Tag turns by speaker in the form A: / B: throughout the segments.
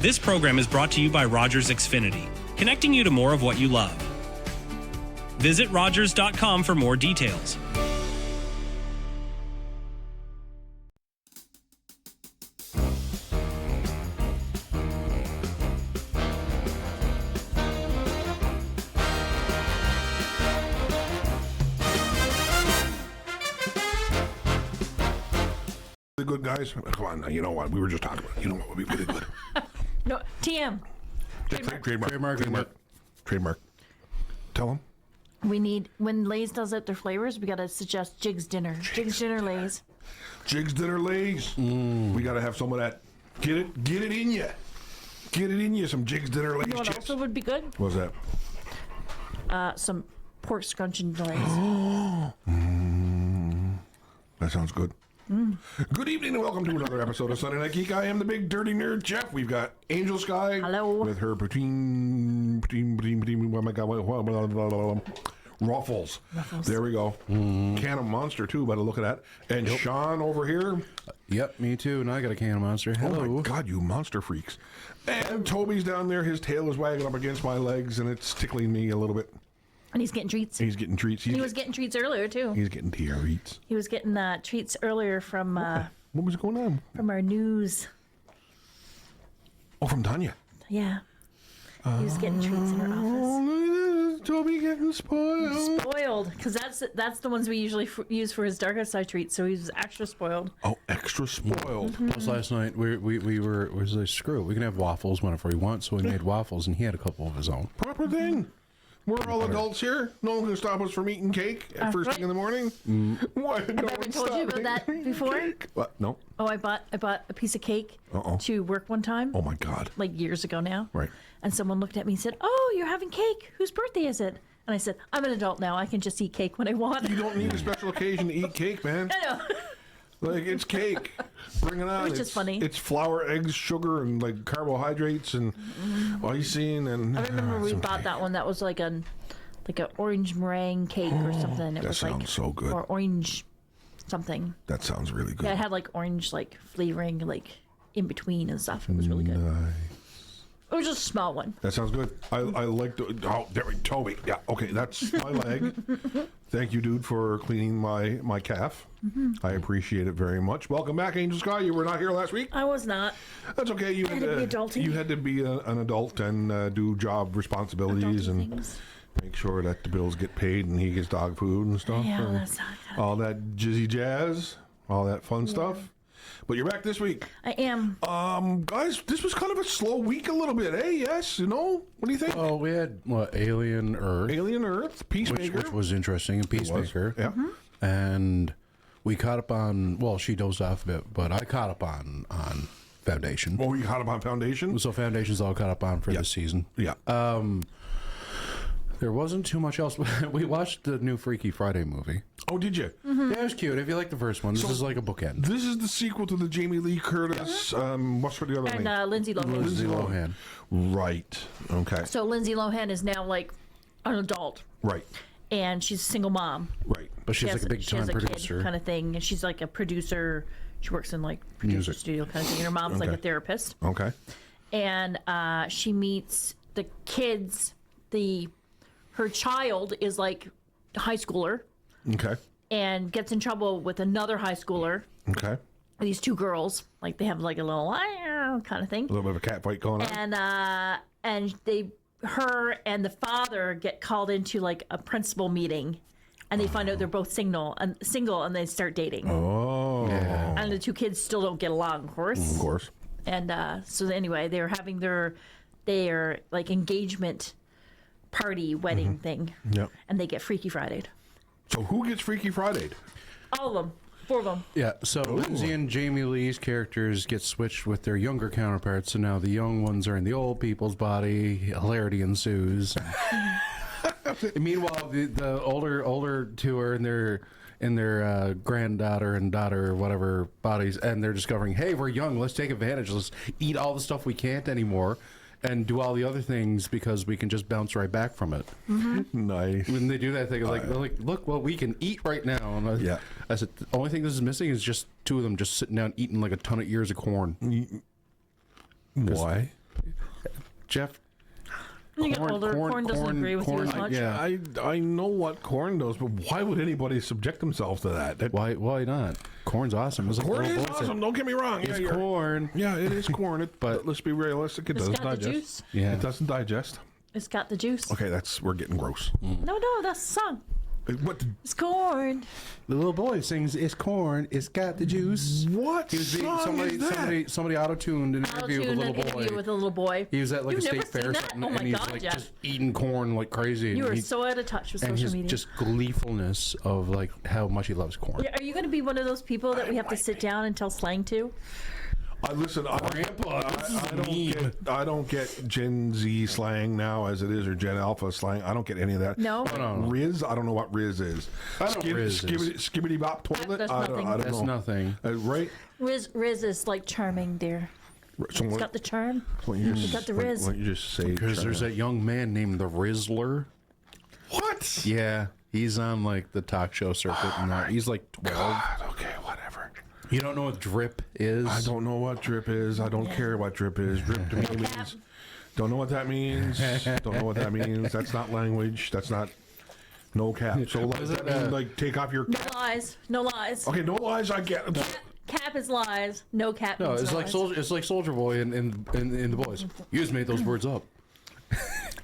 A: This program is brought to you by Rogers Xfinity, connecting you to more of what you love. Visit Rogers.com for more details.
B: Good guys, come on now. You know what? We were just talking about it. You know what would be really good?
C: No, TM.
B: Trademark. Tell them.
C: We need, when Lay's does it, their flavors, we gotta suggest Jig's Dinner. Jig's Dinner Lay's.
B: Jig's Dinner Lays. We gotta have some of that. Get it in you. Get it in you. Some Jig's Dinner Lays
C: You know what
B: chips.
C: also would be good?
B: What's that?
C: Some pork scrunching Lay's.
B: That sounds good. Good evening and welcome to another episode of Sunday Night Geek. I am the big dirty nerd Jeff. We've got Angel Sky.
C: Hello.
B: With her oh my God, Ruffles. There we go. Can of Monster too, by the look of that. And Sean over here.
D: Yep, me too. And I got a can of Monster. Hello.
B: Oh my God, you monster freaks. And Toby's down there. His tail is wagging up against my legs and it's tickling me a little bit.
C: And he's getting treats.
B: He's getting treats.
C: He was getting treats earlier, too.
B: He's getting treats.
C: He was getting treats earlier from
B: What was going on?
C: from our news.
B: Oh, from Tanya.
C: Yeah. He was getting treats in her office.
B: Oh, look at this. Toby getting spoiled.
C: Spoiled, because that's the ones we usually use for his dark side treats, so he was extra spoiled.
B: Oh, extra spoiled.
D: Plus last night we was like, screw it, we can have waffles whenever we want, so we made waffles and he had a couple of his own.
B: Proper thing. We're all adults here. No one can stop us from eating cake at first thing in the morning. Why?
C: Have I ever told you about that before?
B: What? No.
C: Oh, I bought a piece of cake to work one time.
B: Oh my God.
C: Like years ago now.
B: Right.
C: And someone looked at me and said, "Oh, you're having cake. Whose birthday is it?" And I said, "I'm an adult now. I can just eat cake when I want."
B: You don't need a special occasion to eat cake, man.
C: I know.
B: Like, it's cake. Bring it on.
C: Which is funny.
B: It's flour, eggs, sugar, and like carbohydrates and icing and.
C: I remember we
B: some
C: bought
B: cake.
C: that one. That was like an orange meringue cake or something. It
B: That
C: was
B: sounds
C: like
B: so good.
C: or orange something.
B: That sounds really good.
C: Yeah, it had like orange like flavoring like in between and stuff. It was really good. It was just a small one.
B: That sounds good. I like the. Oh, there we Toby. Yeah, okay, that's my leg. Thank you, dude, for cleaning my calf. I appreciate it very much. Welcome back, Angel Sky. You were not here last week.
C: I was not.
B: That's okay. You
C: had to be adulting.
B: You had to be an adult and do job responsibilities
C: Adulty
B: and
C: things.
B: make sure that the bills get paid and he gets dog food and stuff.
C: Yeah,
B: and
C: that's not good.
B: all that jizzy jazz, all that fun stuff. But you're back this week.
C: I am.
B: Guys, this was kind of a slow week a little bit, eh? Yes, you know? What do you think?
D: Oh, we had Alien Earth,
B: Alien Earth, Peacemaker.
D: which was interesting, and Peacemaker.
B: Yeah.
D: And we caught up on, well, she dozed off a bit, but I caught up on Foundation.
B: Oh, you caught up on Foundation?
D: So Foundation's all caught up on for this season.
B: Yeah.
D: There wasn't too much else. We watched the new Freaky Friday movie.
B: Oh, did you?
D: Yeah, it was cute. If you like the first one, this is like a bookend.
B: This is the sequel to the Jamie Lee Curtis. What's the other
C: And
B: name?
C: Lindsay Lohan.
D: Lindsay Lohan.
B: Right. Okay.
C: So Lindsay Lohan is now like an adult,
B: Right.
C: and she's a single mom.
B: Right.
D: But she's like a big time
C: Kid
D: producer.
C: kind of thing, and she's like a producer. She works in like producer studio kind of thing. And her mom's like a
B: Okay.
C: therapist,
B: Okay.
C: and she meets the kids. Her child is like a high schooler
B: Okay.
C: and gets in trouble with another high schooler.
B: Okay.
C: These two girls, like they have like a little kind of thing.
B: A little bit of a cat fight going on.
C: And her and the father get called into like a principal meeting, and they find out they're both single, and they start dating.
B: Oh.
C: And the two kids still don't get along, of course.
B: Of course.
C: And so anyway, they're having their like engagement party wedding thing,
B: Yep.
C: and they get Freaky Friday'd.
B: So who gets Freaky Friday'd?
C: All of them, 4 of them.
D: Yeah, so Lindsay and Jamie Lee's characters get switched with their younger counterparts, so now the young ones are in the old people's body. Hilarity ensues. Meanwhile, the older two are in their granddaughter and daughter or whatever bodies, and they're discovering, hey, we're young, let's take advantage, let's eat all the stuff we can't anymore and do all the other things because we can just bounce right back from it.
B: Nice.
D: When they do that, they're like, look what we can eat right now. And I said, the only thing this is missing is just two of them just sitting down eating like a ton of ears of corn.
B: Why?
D: Jeff.
C: When you get older, corn doesn't agree with you as much.
D: Yeah.
B: I know what corn does, but why would anybody subject themselves to that?
D: Why not? Corn's awesome. It's like
B: Corn
D: little
B: is
D: boy said,
B: awesome. Don't get me wrong.
D: It's
B: you're-
D: corn.
B: Yeah, it is corn. But let's be realistic. It
C: It's
B: doesn't
C: got the
B: digest.
C: juice.
D: Yeah.
B: It doesn't digest.
C: It's got the juice.
B: Okay, we're getting gross.
C: No, that's the song.
B: What?
C: It's corn.
D: The little boy sings, "It's corn. It's got the juice."
B: What
D: He was being,
B: song is that?
D: somebody auto-tuned an interview with a little boy.
C: Interview with a little boy.
D: He was at like
C: You've
D: a
C: never
D: state fair
C: seen
D: or
C: that?
D: something,
C: Oh my
D: and he's
C: God,
D: like
C: Jeff.
D: just eating corn like crazy.
C: You
D: and
C: are
D: he-
C: so out of touch with
D: and
C: social
D: his
C: media.
D: just gleefulness of like how much he loves corn.
C: Are you going to be one of those people that we have to sit down and tell slang to?
B: Listen,
D: Grandpa, this is mean.
B: I don't get Gen Z slang now as it is, or Gen Alpha slang. I don't get any of that.
C: No?
B: Riz, I don't know what Riz is.
D: I know what Riz is.
B: Skibbity bop toilet.
C: That's
B: I don't
C: nothing.
B: know.
D: That's nothing.
B: Right?
C: Riz is like charming, dear.
B: So
C: It's got the charm.
B: why don't you
C: It's got the Riz.
B: Why don't you just say?
D: Because there's that young man named the Rizzler.
B: What?
D: Yeah, he's on like the talk show circuit and that. He's like 12.
B: God, okay, whatever.
D: You don't know what drip is?
B: I don't know what drip is. I don't care what drip is. Drip to me means. Don't know what that means. Don't know what that means. That's not language. That's not. No cap. So does that mean like take off your
C: No
B: cap?
C: lies. No lies.
B: Okay, no lies. I get.
C: Cap is lies. No cap
D: No,
C: means
D: it's
C: no
D: like
C: lies.
D: Soldier. It's like Soldier Boy in the boys. You just made those words up.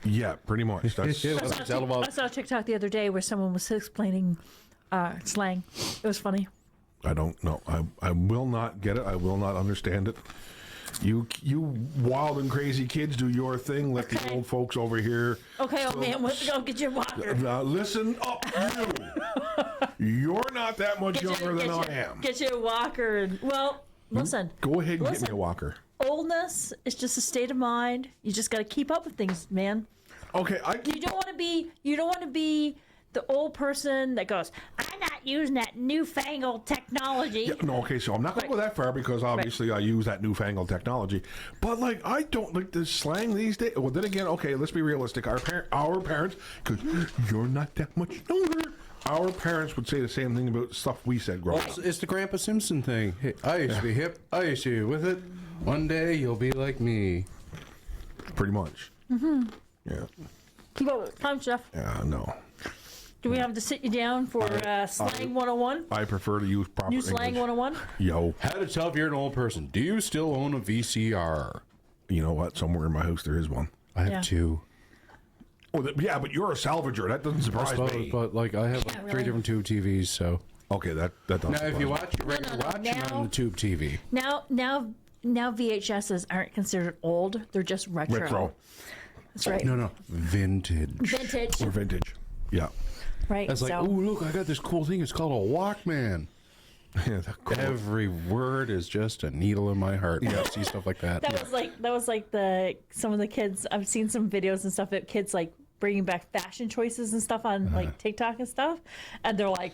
B: Yeah, pretty much. That's
D: Yeah.
C: I saw a TikTok the other day where someone was explaining slang. It was funny.
B: I don't know. I will not get it. I will not understand it. You wild and crazy kids do your thing. Let the
C: Okay.
B: old folks over here.
C: Okay, old man, let's go get your walker.
B: Listen up, you. You're not that much younger than I am.
C: Get your walker. And, well, listen.
B: Go ahead and get me
C: Listen.
B: a walker.
C: Oldness is just a state of mind. You just got to keep up with things, man.
B: Okay,
C: You don't want to be. You don't want to be the old person that goes, "I'm not using that newfangled technology."
B: Yeah, no, okay, so I'm not going to go that far because obviously I use that newfangled technology. But like, I don't like the slang these days. Well, then again, okay, let's be realistic. Our parents, because you're not that much younger. Our parents would say the same thing about stuff we said growing up.
D: It's the Grandpa Simpson thing. Hey, I used to be hip. I used to be with it. One day you'll be like me.
B: Pretty much. Mm-hmm. Yeah.
C: Keep up with time, Jeff.
B: Yeah. No.
C: Do we have to sit you down for slang 101?
B: I prefer to use proper
C: New slang
B: English.
C: 101?
B: Yo.
D: How to tell if you're an old person. Do you still own a VCR?
B: You know what? Somewhere in my house there is one.
D: I have
C: Yeah.
D: two.
B: Oh, yeah, but you're a salvager. That doesn't surprise me.
D: But like I have like,
C: Yeah,
D: 3
C: really.
D: different tube TVs, so.
B: Okay, that doesn't.
D: Now, if you
B: surprise me.
D: watch your regular
C: no,
D: watching
C: now-
D: on the tube TV,
C: Now VHSs aren't considered old. They're just retro.
B: Retro
C: That's right.
D: no, vintage.
C: Vintage.
B: or vintage. Yeah.
C: Right.
D: That's like,
C: so,
D: oh look, I got this cool thing. It's called a Walkman.
B: Yeah, that cool.
D: Every word is just a needle in my heart when I see stuff like that.
C: that was like some of the kids. I've seen some videos and stuff of kids like bringing back fashion choices and stuff on like TikTok and stuff, and they're like,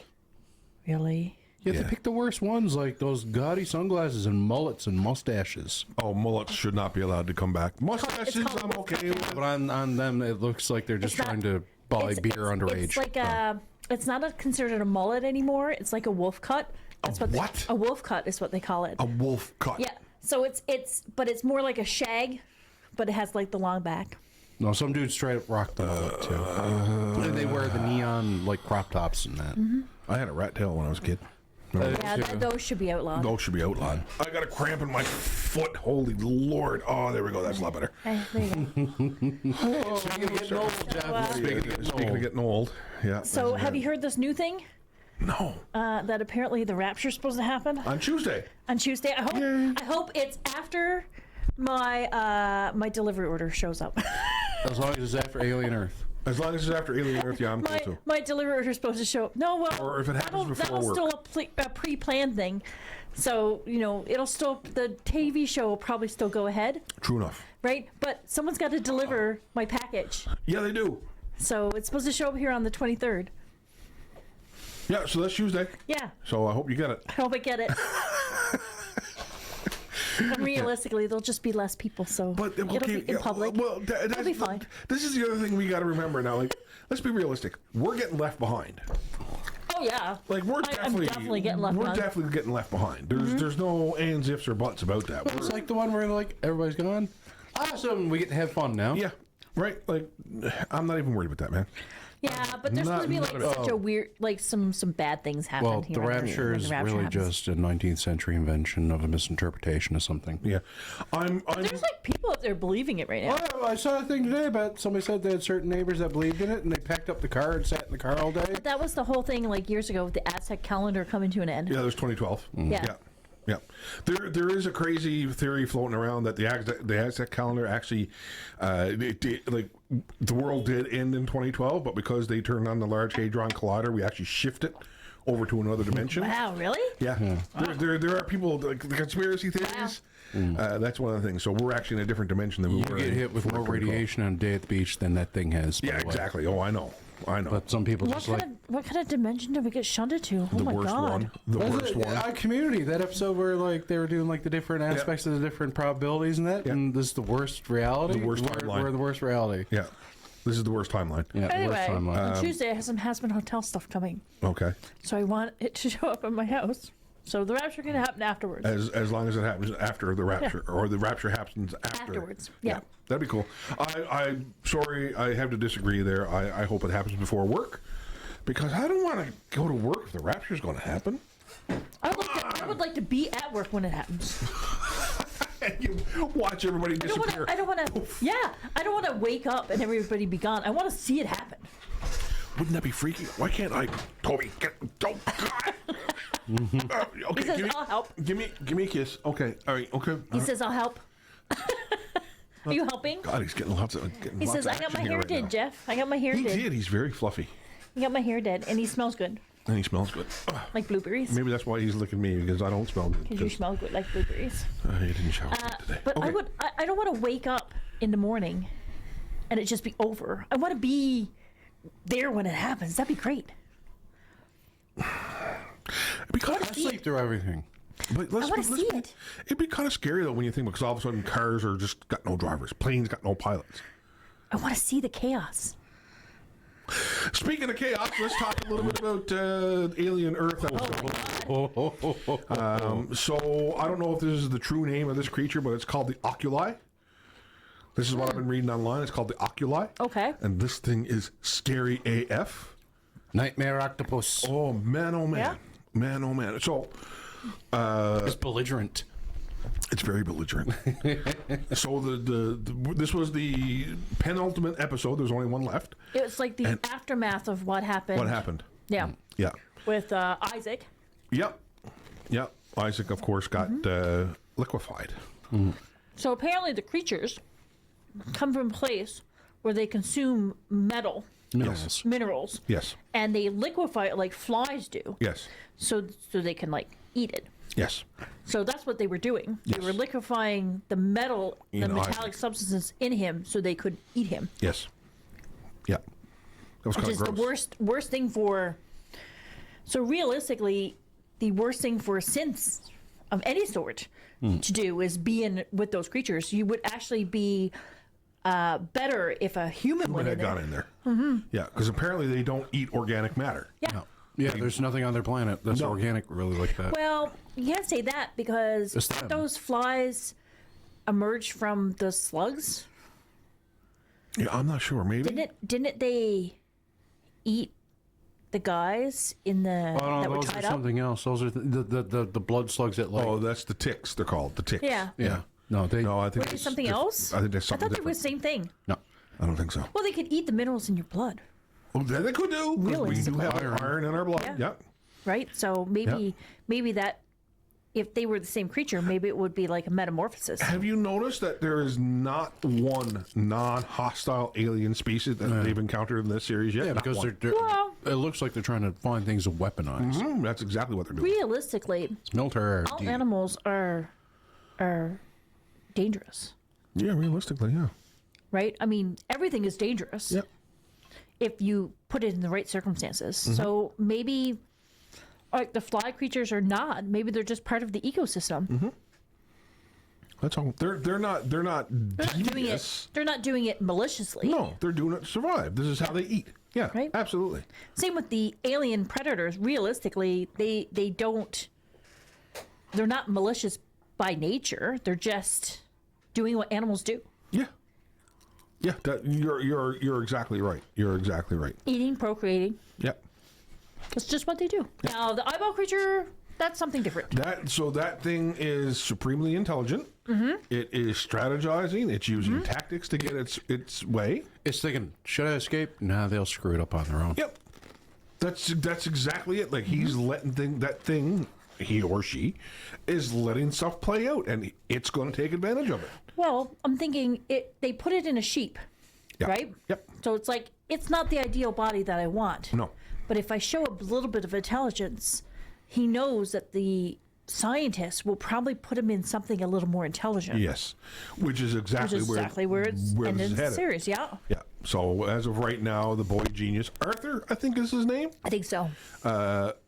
C: really?
D: You have to pick the worst ones, like those gaudy sunglasses and mullets and mustaches.
B: Oh, mullets should not be allowed to come back. Mustaches,
C: called-
B: I'm okay with.
D: But on them, it looks like they're just
C: It's not-
D: trying to buy beer underage.
C: It's like it's not considered a mullet anymore. It's like a wolf cut. That's
B: what?
C: A wolf cut is what they call it.
B: A wolf cut.
C: Yeah. So but it's more like a shag, but it has like the long back.
D: No, some dudes straight up rock the mullet too. And they wear the neon like crop tops and that.
B: I had a rat tail when I was a kid.
C: Yeah, those should be outlawed.
B: Those should be outlawed. I got a cramp in my foot. Holy Lord. Oh, there we go. That's a lot better.
C: Hey, there you go.
D: Speaking of getting old, Jeff.
B: Speaking of getting old. Yeah.
C: So have you heard this new thing?
B: No.
C: That apparently the rapture's supposed to happen
B: On Tuesday.
C: on Tuesday. I hope it's after my my delivery order shows up.
D: As long as it's after Alien Earth.
B: As long as it's after Alien Earth, yeah, I'm cool too.
C: My delivery order is supposed to show up. No, well,
B: Or if it happens before
C: that'll
B: work.
C: still a pre-planned thing. So it'll still the TV show will probably still go ahead,
B: True enough.
C: right? But someone's got to deliver my package,
B: Yeah, they do.
C: so it's supposed to show up here on the 23rd.
B: Yeah, so that's Tuesday.
C: Yeah,
B: So I hope you get it.
C: I hope I get it. And realistically, there'll just be less people, so
B: But
C: it'll be in public.
B: Well,
C: It'll be fine.
B: This is the other thing we got to remember now. Like, let's be realistic. We're getting left behind.
C: Oh yeah,
B: Like I'm
C: definitely getting left
B: We're
C: behind.
B: definitely getting left behind. There's no ands, ifs, or buts about that.
D: It's like the one where like everybody's gone. awesome. We get to have fun now.
B: Yeah, right. Like, I'm not even worried about that, man.
C: Yeah, but there's supposed to be like such a weird, like some bad things happen.
D: Well,
C: here
D: the
C: and there
D: rapture
C: when
D: is
C: the rapture
D: really
C: happens.
D: just a 19th century invention of a misinterpretation of something.
B: Yeah, I'm
C: There's like people out there believing it right now.
D: Well, I saw a thing today about somebody said they had certain neighbors that believed in it, and they packed up the car and sat in the car all day.
C: But that was the whole thing like years ago with the Aztec calendar coming to an end.
B: Yeah, there's 2012.
C: Yeah.
B: Yeah. There is a crazy theory floating around that the Aztec calendar actually, like the world did end in 2012, but because they turned on the Large Hadron Collider, we actually shifted over to another dimension.
C: Wow, really?
B: Yeah. There are people like the conspiracy theories. That's one of the things. So we're actually in a different dimension than we
D: You
B: were.
D: get
B: in
D: hit with
B: before
D: more
B: 2012.
D: radiation on a day at the beach than that thing has. by
B: Yeah,
D: the way.
B: exactly. Oh, I know.
D: But some people just like.
C: What kind of dimension did we get shunted to? Oh
B: The
C: my
B: worst
C: god.
B: one. The
D: Was
B: worst
D: it,
B: one.
D: Community, that episode where like they were doing like the different aspects of the different probabilities and that, and this is the worst reality.
B: The worst
D: We're-
B: timeline.
D: We're the worst reality.
B: Yeah. This is the worst timeline.
D: Yeah, the worst
C: Anyway,
D: timeline.
C: on Tuesday I have some Hasman Hotel stuff coming,
B: Okay.
C: so I want it to show up in my house. So the rapture can happen afterwards.
B: As long as it happens after the rapture, or the rapture happens
C: Afterwards, yeah.
B: that'd be cool. I'm sorry, I have to disagree there. I hope it happens before work, because I don't want to go to work if the rapture's going to happen.
C: I would like to be at work when it happens.
B: And you watch everybody disappear.
C: I don't want to. Yeah, I don't want to wake up and everybody be gone. I want to see it happen.
B: Wouldn't that be freaky? Why can't I, Toby? Don't. God. Okay,
C: He says,
B: give me,
C: "I'll help."
B: Give me a kiss. Okay, all right, okay.
C: He says, "I'll help." Are you helping?
B: God, he's getting lots of.
C: He says, "I got my hair did, Jeff. I got my hair
B: He
C: did.
B: did. He's very fluffy,
C: I got my hair did, and he smells good,
B: and he smells good.
C: like blueberries.
B: Maybe that's why he's licking me, because I don't smell good.
C: Because you smell good like blueberries.
B: He didn't shower today.
C: But
B: Okay.
C: I don't want to wake up in the morning and it just be over. I want to be there when it happens. That'd be great.
B: Because
D: I sleep through everything.
B: But
C: I wanna see it.
B: It'd be kind of scary though when you think, because all of a sudden cars are just got no drivers, planes got no pilots.
C: I want to see the chaos.
B: Speaking of chaos, let's talk a little bit about Alien Earth. So I don't know if this is the true name of this creature, but it's called the oculi. This is what I've been reading online. It's called the oculi.
C: Okay.
B: And this thing is scary AF.
D: Nightmare octopus.
B: Oh man, oh man,
C: Yeah.
B: man, oh man. So
D: It's belligerent.
B: it's very belligerent. So this was the penultimate episode. There's only one left.
C: It was like the aftermath of what happened.
B: What happened?
C: Yeah.
B: Yeah.
C: With Isaac.
B: Yep. Yep. Isaac, of course, got liquefied.
C: So apparently the creatures come from a place where they consume minerals,
B: Yes.
C: and they liquefy it like flies do.
B: Yes.
C: So they can like eat it.
B: Yes.
C: So that's what they were doing. They
B: Yes.
C: were liquefying the metal, the
B: In
C: metallic
B: Isaac.
C: substances in him, so they could eat him.
B: Yes. Yeah. That was
C: Which
B: kind
C: is
B: of
C: the
B: gross.
C: worst thing for. So realistically, the worst thing for synths of any sort to do is be in with those creatures. You would actually be better if a human
B: When
C: went
B: I
C: in there.
B: got in there. Yeah, because apparently they don't eat organic matter.
C: Yeah.
D: No. Yeah, there's nothing on their planet that's
B: No.
D: organic really like that.
C: Well, you can't say that because
D: It's them.
C: those flies emerged from the slugs.
B: Yeah, I'm not sure. Maybe.
C: Didn't they eat the guys in the
D: Oh, no,
C: that were
D: those are
C: tied up?
D: something else. Those are the blood slugs that like.
B: Oh, that's the ticks. They're called the ticks.
C: Yeah.
D: yeah. No, they.
B: No, I think
C: Was it
B: it's
C: something
B: diff-
C: else?
B: I think there's
C: I
B: something
C: thought they were the
B: different.
C: same thing.
D: No.
B: I don't think so.
C: Well, they could eat the minerals in your blood,
B: Oh, that they could do. 'Cause we do
C: Realistically.
B: have iron in our blood.
C: Yeah.
B: Yeah.
C: right? So maybe that if they were the same creature, maybe it would be like a metamorphosis.
B: Have you noticed that there is not one non-hostile alien species that they've encountered in this series yet?
D: Yeah,
B: Not
D: because
B: one.
D: they're.
C: Well-
D: it looks like they're trying to find things to weaponize.
B: That's exactly what they're doing.
C: Realistically,
D: It's military.
C: all
D: RD.
C: animals are dangerous,
B: Yeah, realistically, yeah.
C: right? I mean, everything is dangerous
B: Yep.
C: if you put it in the right circumstances.
B: Mm-hmm.
C: So maybe like the fly creatures are not. Maybe they're just part of the ecosystem.
B: Mm-hmm. That's all. They're not
C: They're not doing
B: devious.
C: it. They're not doing it maliciously.
B: No, they're doing it to survive. This is how they eat. Yeah,
C: Right.
B: absolutely.
C: Same with the alien predators. Realistically, they don't. They're not malicious by nature. They're just doing what animals do.
B: Yeah. Yeah, you're exactly right. You're exactly right.
C: Eating, procreating.
B: Yeah.
C: That's just what they do. Now, the eyeball creature, that's something different.
B: That thing is supremely intelligent. It is strategizing. It's using tactics to get its way.
D: It's thinking, should I escape? Nah, they'll screw it up on their own.
B: Yep. That's exactly it. Like he's letting that thing, he or she, is letting stuff play out, and it's going to take advantage of it.
C: Well, I'm thinking they put it in a sheep,
B: Yeah.
C: right?
B: Yep.
C: So it's like, it's not the ideal body that I want.
B: No.
C: But if I show a little bit of intelligence, he knows that the scientists will probably put him in something a little more intelligent.
B: Yes, which is exactly
C: where it's
B: this
C: ended
B: is
C: in the
B: headed.
C: series, yeah.
B: Yeah. So as of right now, the boy genius Arthur, I think is his name,
C: I think so.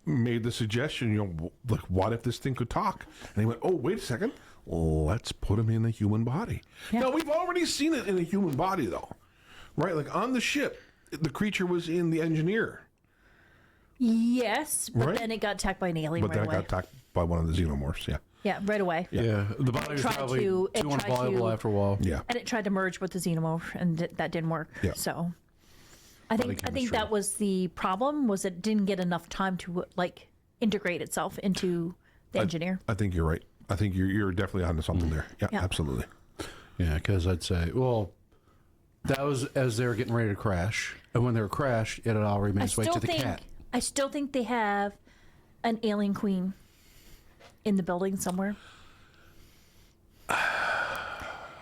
B: made the suggestion. Like, what if this thing could talk? And he went, "Oh, wait a second. Let's put him in a human body."
C: Yeah.
B: Now we've already seen it in a human body, though, right? Like on the ship, the creature was in the engineer.
C: Yes, but
B: Right?
C: then it got attacked by an alien
B: But
C: right
B: then
C: away.
B: it got attacked by one of the xenomorphs. Yeah.
C: Yeah, right away.
D: Yeah, the body was
C: tried
D: probably
C: to- it
D: too
C: tried
D: unviable
C: to-
D: after a while.
B: Yeah.
C: And it tried to merge with the xenomorph, and that didn't work.
B: Yeah.
C: So, I think
D: chemistry.
C: that was the problem. Was it didn't get enough time to like integrate itself into the engineer.
B: I think you're right. I think you're definitely onto something there. Yeah,
C: Yeah.
B: absolutely.
D: Yeah, because I'd say, well, that was as they were getting ready to crash. And when they were crashed, it had already made its way to the cat.
C: I still think they have an alien queen in the building somewhere.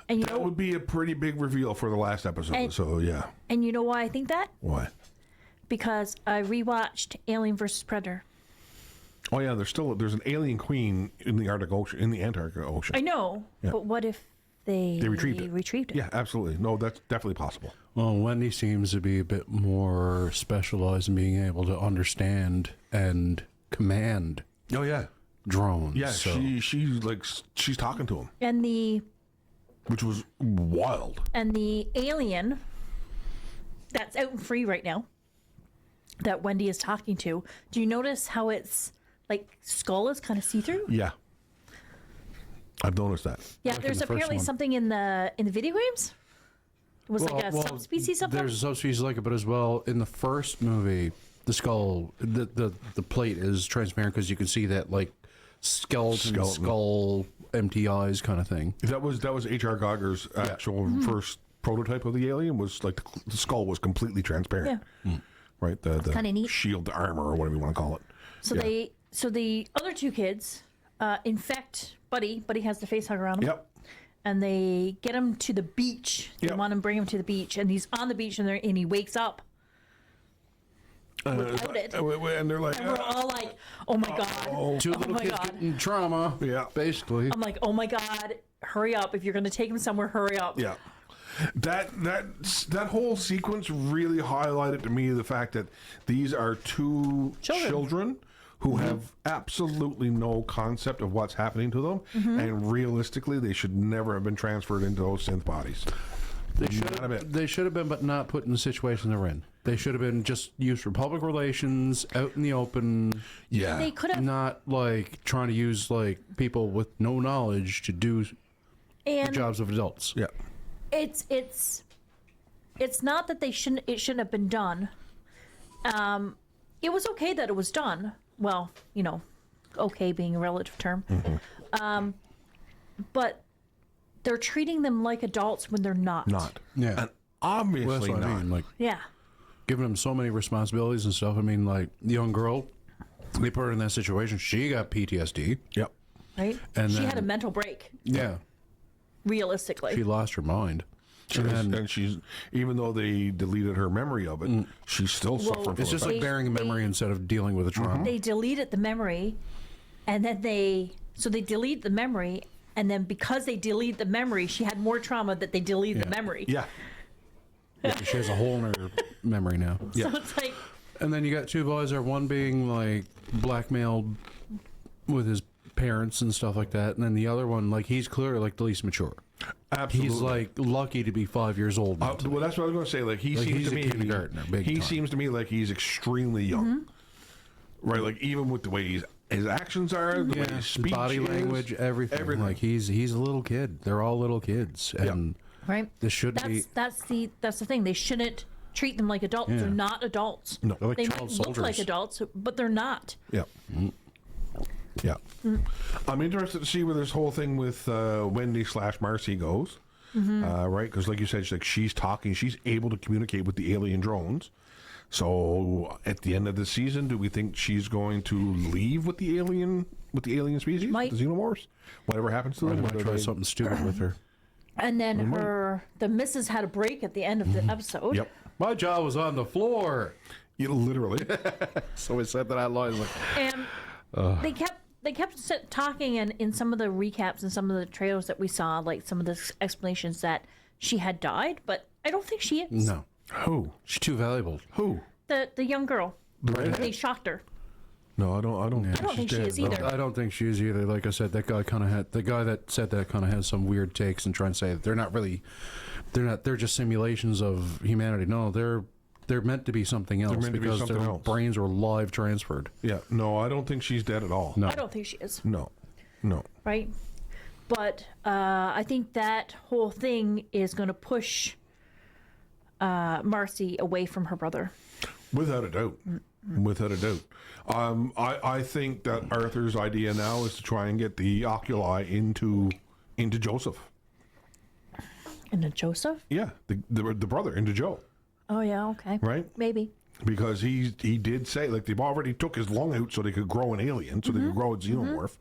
C: And you
B: That
C: know,
B: would be a pretty big reveal for the last episode.
C: And-
B: So yeah.
C: and you know why I think that?
B: Why?
C: Because I rewatched Alien vs Predator.
B: Oh yeah, there's an alien queen in the Arctic Ocean, in the Antarctic Ocean.
C: I know,
B: Yeah.
C: but what if they
B: retrieved it.
C: Retrieved it.
B: Yeah, absolutely. No, that's definitely possible.
D: Well, Wendy seems to be a bit more specialized in being able to understand and command
B: Oh yeah.
D: drones.
B: Yeah,
D: so.
B: she's talking to him,
C: And the
B: which was wild.
C: alien that's out and free right now that Wendy is talking to. Do you notice how its like skull is kind of see through?
B: Yeah. I've noticed that.
C: Yeah,
D: Like in
C: there's
D: the first
C: apparently
D: one.
C: something in the video games. It was like a subspecies of them.
D: There's a subspecies like it, but as well in the first movie, the skull, the plate is transparent because you can see that like skeleton. Skull, empty eyes kind of thing.
B: That was H.R. Geiger's actual
C: Mm-hmm.
B: first prototype of the alien. Was like the skull was completely transparent.
C: Yeah.
B: Right. The
C: kinda neat.
B: shield, the armor, or whatever you want to call it.
C: So the other two kids infect Buddy. Buddy has the face hugger on him.
B: Yep.
C: And they get him to the beach. They
B: Yep.
C: want to bring him to the beach, and he's on the beach, and he wakes up without it.
B: And they're like,
C: And we're all like, "Oh my god!"
D: Two
C: Oh
D: little
C: my
D: kids
C: God.
D: getting trauma.
B: Yeah.
D: basically.
C: I'm like, "Oh my god! Hurry up! If you're going to take him somewhere, hurry up!"
B: yeah. That whole sequence really highlighted to me the fact that these are two children who have absolutely no concept of what's happening to them, and realistically, they should never have been transferred into those synth bodies.
D: They should have been, but not put in the situation they're in. They should have been just used for public relations, out in the open.
B: Yeah.
C: They could have,
D: Not like trying to use like people with no knowledge to do the
C: and
D: jobs of adults.
B: Yeah.
C: it's not that it shouldn't have been done. It was okay that it was done. Well, okay being a relative term. But they're treating them like adults when they're not.
B: Not.
D: Yeah.
B: And obviously
D: Well, that's what
B: not.
D: I mean. Like
C: Yeah.
D: giving them so many responsibilities and stuff. I mean, like the young girl, they put her in that situation. She got PTSD.
B: Yep.
C: Right.
D: And
C: she
D: then-
C: had a mental break.
D: Yeah,
C: Realistically.
D: she lost her mind.
B: And she's, even though they deleted her memory of it, she's still suffering from
D: It's just
B: it.
D: like
C: They-
D: bearing a memory instead of dealing with a trauma.
C: They deleted the memory, and then they delete the memory, and then because they delete the memory, she had more trauma that they deleted the
D: Yeah.
C: memory.
B: Yeah.
D: She has a hole in her memory now.
C: So it's like,
D: And then you got two boys there, one being like blackmailed with his parents and stuff like that, and then the other one, like he's clearly like the least mature.
B: Absolutely.
D: He's like lucky to be 5 years old. now.
B: Well, that's what I was going to say. Like he
D: Like,
B: seems
D: he's
B: to
D: a
B: me,
D: kindergartner, big
B: he
D: time.
B: seems to me like he's extremely young, right? Like even with the way his actions are, the way
D: yeah,
B: his speech
D: body
B: is,
D: language, everything. Like he's a little kid. They're all little kids, and
C: Right.
D: This shouldn't be.
C: That's the thing. They shouldn't treat them like adults.
D: Yeah.
C: They're not adults.
B: No.
D: They're like
C: They
D: child
C: might look
D: soldiers.
C: like adults, but they're not.
B: Yeah. Yeah. I'm interested to see where this whole thing with Wendy / Marcy goes. Right? Because, like you said, she's talking. She's able to communicate with the alien drones. So, at the end of the season, do we think she's going to leave with the alien species,
C: Might.
B: the xenomorphs? Whatever happens to
D: I
B: them,
D: might
B: whether
D: try
B: they-
D: something stupid with her.
C: And then the missus had a break at the end of the episode.
B: Yep.
D: My jaw was on the floor.
B: Yeah, literally.
D: So I said that out loud. Like,
C: And they kept talking, and in some of the recaps and some of the trailers that we saw, like some of the explanations that she had died, but I don't think she is.
D: no,
B: Who?
D: she's too valuable.
B: Who?
C: The young girl.
B: redhead?
C: They shocked her.
B: No, I don't.
C: I don't think she is either.
D: I don't think she is either. Like I said, that guy kind of had the guy that said that kind of has some weird takes and trying to say that they're just simulations of humanity. No, they're meant to be something else
B: meant to be
D: because
B: something
D: their
B: else.
D: brains were live transferred.
B: Yeah. No, I don't think she's dead at all.
D: No.
C: I don't think she is.
B: No. No.
C: Right? But I think that whole thing is going to push Marcy away from her brother.
B: Without a doubt. Without a doubt. I think that Arthur's idea now is to try and get the oculi into Joseph.
C: And then Joseph?
B: Yeah, the brother into Joe,
C: Oh, yeah, okay.
B: right?
C: Maybe.
B: Because he did say, like, they've already took his lung out so they could grow an alien, so they could grow a xenomorph.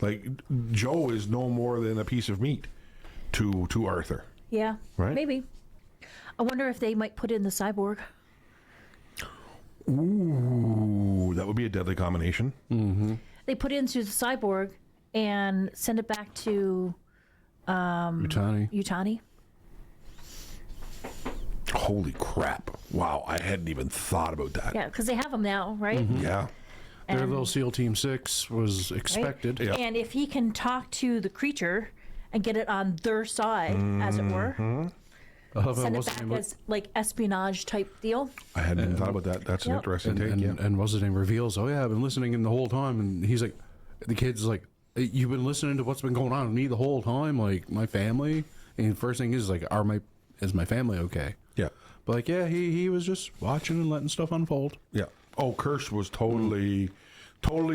B: Like, Joe is no more than a piece of meat to Arthur.
C: Yeah.
B: Right?
C: Maybe. I wonder if they might put in the cyborg.
B: Ooh, that would be a deadly combination.
C: They put it into the cyborg and send it back to
D: Utani.
C: Utani.
B: Holy crap. Wow, I hadn't even thought about that.
C: Yeah, because they have them now, right?
B: Yeah.
D: Their
C: And-
D: little SEAL Team 6 was
C: right?
D: expected.
B: Yeah.
C: And if he can talk to the creature and get it on their side, as it were, send it
D: what's the
C: back
D: name?
C: as like espionage type deal.
B: I hadn't even thought about that. That's an
C: Yep.
B: interesting take, yeah.
D: and what's his name reveals, oh yeah, I've been listening in the whole time, and he's like, the kid's like, you've been listening to what's been going on with me the whole time, like my family. And the first thing is like, is my family okay?
B: Yeah.
D: But like, yeah, he was just watching and letting stuff unfold.
B: Yeah. Oh, Kirsch was totally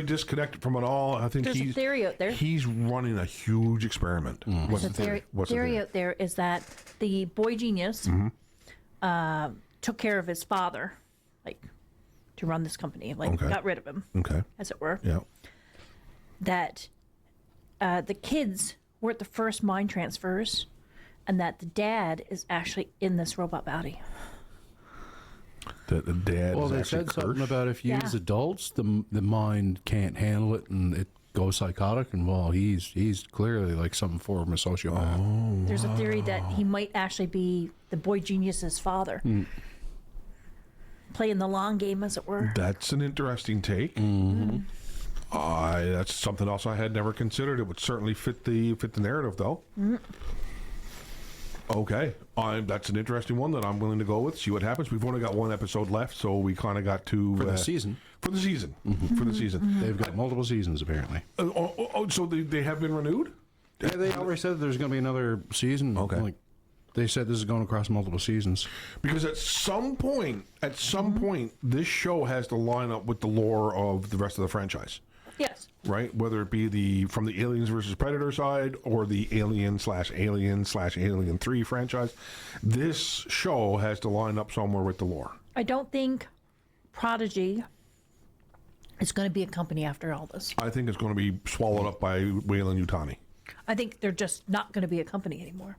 B: disconnected from it all. I think
C: There's a theory out there.
B: He's running a huge experiment. What's
C: The
B: the theory? What's the
C: theory
B: theory?
C: out there is that the boy genius took care of his father, like to run this company, like
B: Okay.
C: got rid of him,
B: Okay.
C: as it were.
B: Yeah.
C: That the kids weren't the first mind transfers, and that the dad is actually in this robot body.
B: The dad
D: Well,
B: is
D: they
B: actually
D: said something
B: Kirsch.
D: about if you
C: Yeah.
D: as adults, the mind can't handle it and it goes psychotic, and well, he's clearly like some form of sociopath.
C: There's a theory that he might actually be the boy genius's father, playing the long game, as it were.
B: That's an interesting take. That's something else I had never considered. It would certainly fit the narrative, though. Okay, that's an interesting one that I'm willing to go with. See what happens. We've only got one episode left, so we kind of got to
D: For the season.
B: For the season. For the season.
D: They've got multiple seasons apparently.
B: So they have been renewed?
D: Yeah, they already said there's going to be another season.
B: Okay.
D: Like, they said this is going across multiple seasons.
B: Because at some point, this show has to line up with the lore of the rest of the franchise,
C: Yes.
B: right? Whether it be from the Aliens versus Predator side or the Alien/Alien 3 franchise, this show has to line up somewhere with the lore.
C: I don't think Prodigy is going to be a company after all this.
B: I think it's going to be swallowed up by Wayland Yutani.
C: I think they're just not going to be a company anymore.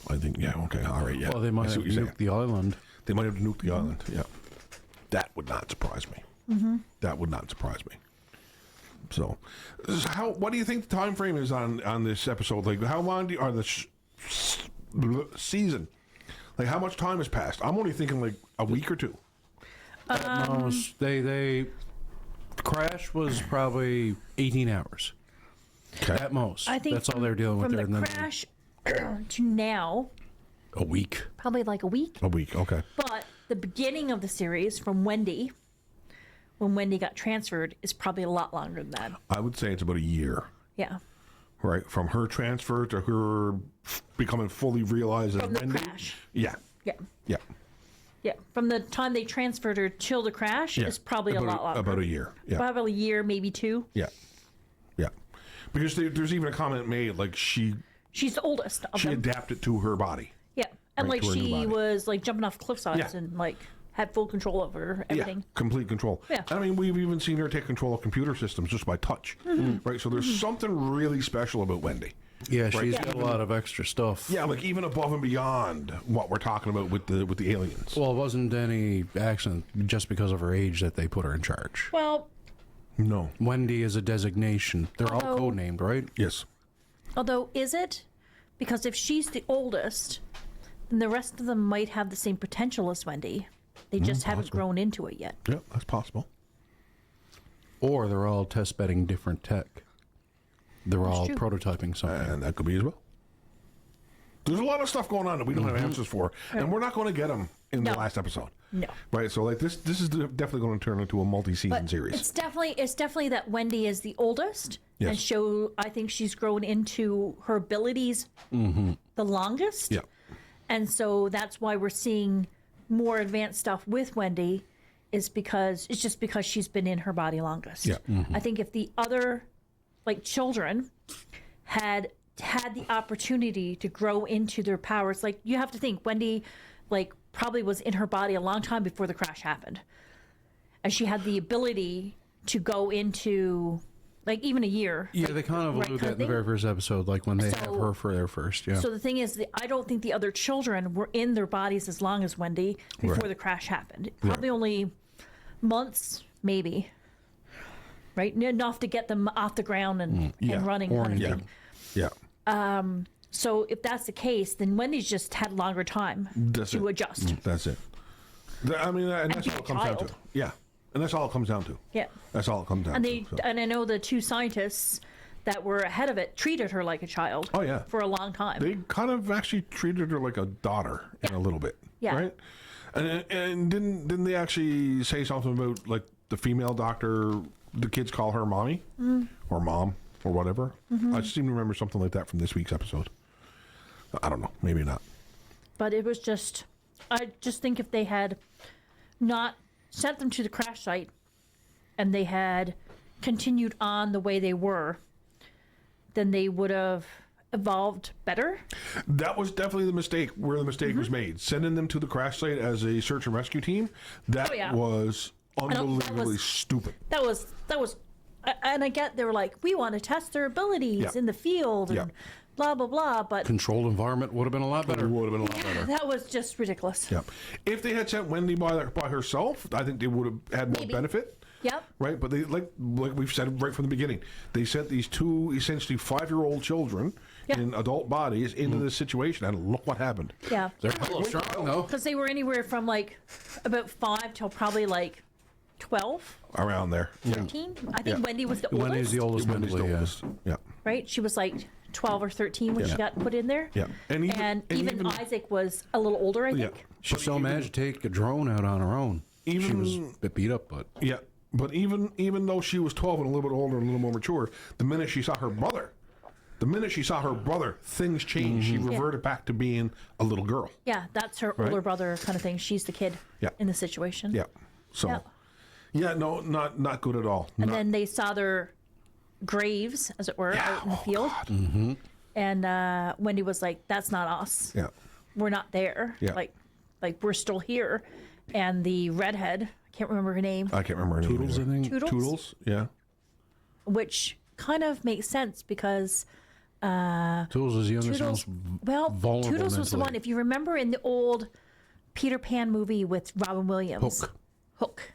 B: I think, yeah, okay, all right, yeah.
D: Well, they might
B: I see
D: have
B: what you're
D: nuked the island.
B: They might have nuked the island, yeah. That would not surprise me. That would not surprise me. So, what do you think the time frame is on this episode? Like, how long are the season? Like, how much time has passed? I'm only thinking like a week or two.
D: Most, they Crash was probably 18 hours
B: Okay.
D: at most.
C: I think
D: that's all they're dealing with
C: from
D: there.
C: the
D: And then
C: crash to now,
B: A week.
C: probably like a week.
B: A week, okay.
C: But the beginning of the series from Wendy, when Wendy got transferred, is probably a lot longer than that.
B: I would say it's about a year,
C: Yeah.
B: right? From her transfer to her becoming fully realized as
C: From the
B: Wendy.
C: crash.
B: Yeah,
C: Yeah.
B: yeah.
C: Yeah. From the time they transferred her till the crash is probably a lot longer.
B: About a year. Yeah,
C: Probably a year, maybe 2.
B: yeah, yeah. Because there's even a comment made like she's
C: the oldest of them.
B: adapted to her body.
C: Yeah. And
B: Right,
C: like
B: to her new
C: she
B: body.
C: was like jumping off cliff sides
B: Yeah.
C: and like had full control over everything.
B: Yeah, complete control.
C: Yeah.
B: I mean, we've even seen her take control of computer systems just by touch.
C: Mm-hmm.
B: Right. So there's something really special about Wendy.
D: Yeah, she's
B: Right.
D: got a lot of extra stuff.
B: Yeah, like even above and beyond what we're talking about with the aliens.
D: Well, it wasn't any accident just because of her age that they put her in charge.
C: Well,
B: No.
D: Wendy is a designation. They're all
C: Although-
D: codenamed, right?
B: Yes.
C: although is it? Because if she's the oldest, then the rest of them might have the same potential as Wendy. They just haven't grown into it yet.
B: Yeah, that's possible.
D: Or they're all test bedding different tech. They're all
C: true.
D: prototyping something.
B: And that could be as well. There's a lot of stuff going on that we don't have answers for, and we're not going to get them in the
C: No.
B: last episode.
C: No.
B: Right. So like this is definitely going to turn into a multi-season
C: But
B: series.
C: it's definitely that Wendy is the oldest and
B: Yes.
C: I think she's grown into her abilities the longest.
B: Yeah.
C: And so that's why we're seeing more advanced stuff with Wendy is because it's just because she's been in her body longest.
B: Yeah.
C: I think if the other like children had the opportunity to grow into their powers, like you have to think Wendy like probably was in her body a long time before the crash happened. And she had the ability to go into like even a year.
D: Yeah, they kind of
C: right
D: allude
C: kind
D: that
C: of
D: in the very
C: thing.
D: first episode, like when they have
C: So-
D: her for their first. Yeah.
C: So the thing is, I don't think the other children were in their bodies as long as Wendy before
B: Right.
C: the crash happened. Probably only months, maybe. Right, enough to get them off the ground and running. Kind of
B: Yeah.
C: thing.
B: Yeah.
C: So if that's the case, then Wendy's just had longer time
B: That's
C: to
B: it.
C: adjust.
B: That's it. I mean, and that's
C: be
B: all
C: a
B: it comes down to.
C: child.
B: Yeah. And that's all it comes down to.
C: Yeah.
B: That's all it comes down
C: And
B: to. so.
C: and I know the 2 scientists that were ahead of it treated her like a child.
B: Oh, yeah.
C: For a long time.
B: They kind of actually treated her like a daughter in a little bit.
C: Yeah.
B: Right? And didn't they actually say something about like the female doctor, the kids call her mommy or mom or whatever? I seem to remember something like that from this week's episode. I don't know. Maybe not.
C: But it was just, I just think if they had not sent them to the crash site and they had continued on the way they were, then they would have evolved better.
B: That was definitely the mistake where the mistake was made. Sending them to the crash site as a search and rescue team, that
C: Oh, yeah.
B: was
C: know, that
B: unbelievably
C: was-
B: stupid.
C: That was, and I get they were like, we want to test their abilities
B: Yeah.
C: in the field and
B: Yeah.
C: blah, blah, blah. But
D: Controlled environment would have been a lot
B: It
D: better.
B: would have been a lot better.
C: that was just ridiculous.
B: Yeah. If they had sent Wendy by herself, I think they would have had more
C: Maybe.
B: benefit.
C: Yep.
B: Right, but they like we've said right from the beginning, they sent these 2 essentially 5-year-old children
C: Yeah.
B: in adult bodies into this situation, and look what happened.
C: Yeah.
D: They're hella strong, though.
C: Because they were anywhere from like about 5 till probably like 12,
B: Around there,
C: 13. I think
B: Yeah.
C: Wendy was the oldest.
D: Wendy's the oldest
B: Wendy's the
D: mentally, yeah.
B: oldest. Yeah,
C: Right? She was like 12 or 13 when she got put in there.
B: yeah, and
C: Even Isaac was a little older, I
B: yeah,
C: think.
D: She's so mad to take a drone out on her own. She was
B: Even-
D: a bit beat up, but
B: yeah. But even though she was 12 and a little bit older and a little more mature, the minute she saw her brother, things changed. She reverted back to being a little girl.
C: Yeah, that's her older brother kind of thing. She's the kid
B: Yeah.
C: in the situation.
B: Yeah. So,
C: Yeah.
B: yeah, no, not good at all.
C: And
B: Not-
C: then they saw their graves, as it were, out in the field. And Wendy was like, that's not us.
B: yeah.
C: We're not there.
B: Yeah.
C: Like we're still here. And the redhead, I can't remember her name,
B: I can't remember her name
D: Toodles, I
B: either.
D: think.
C: Toodles,
B: Toodles, yeah.
C: which kind of makes sense because
D: Toodles is the youngest,
C: Toodles,
D: most
C: well,
D: vulnerable
C: Toodles was the
D: mentally.
C: one. If you remember in the old Peter Pan movie with Robin Williams, Hook.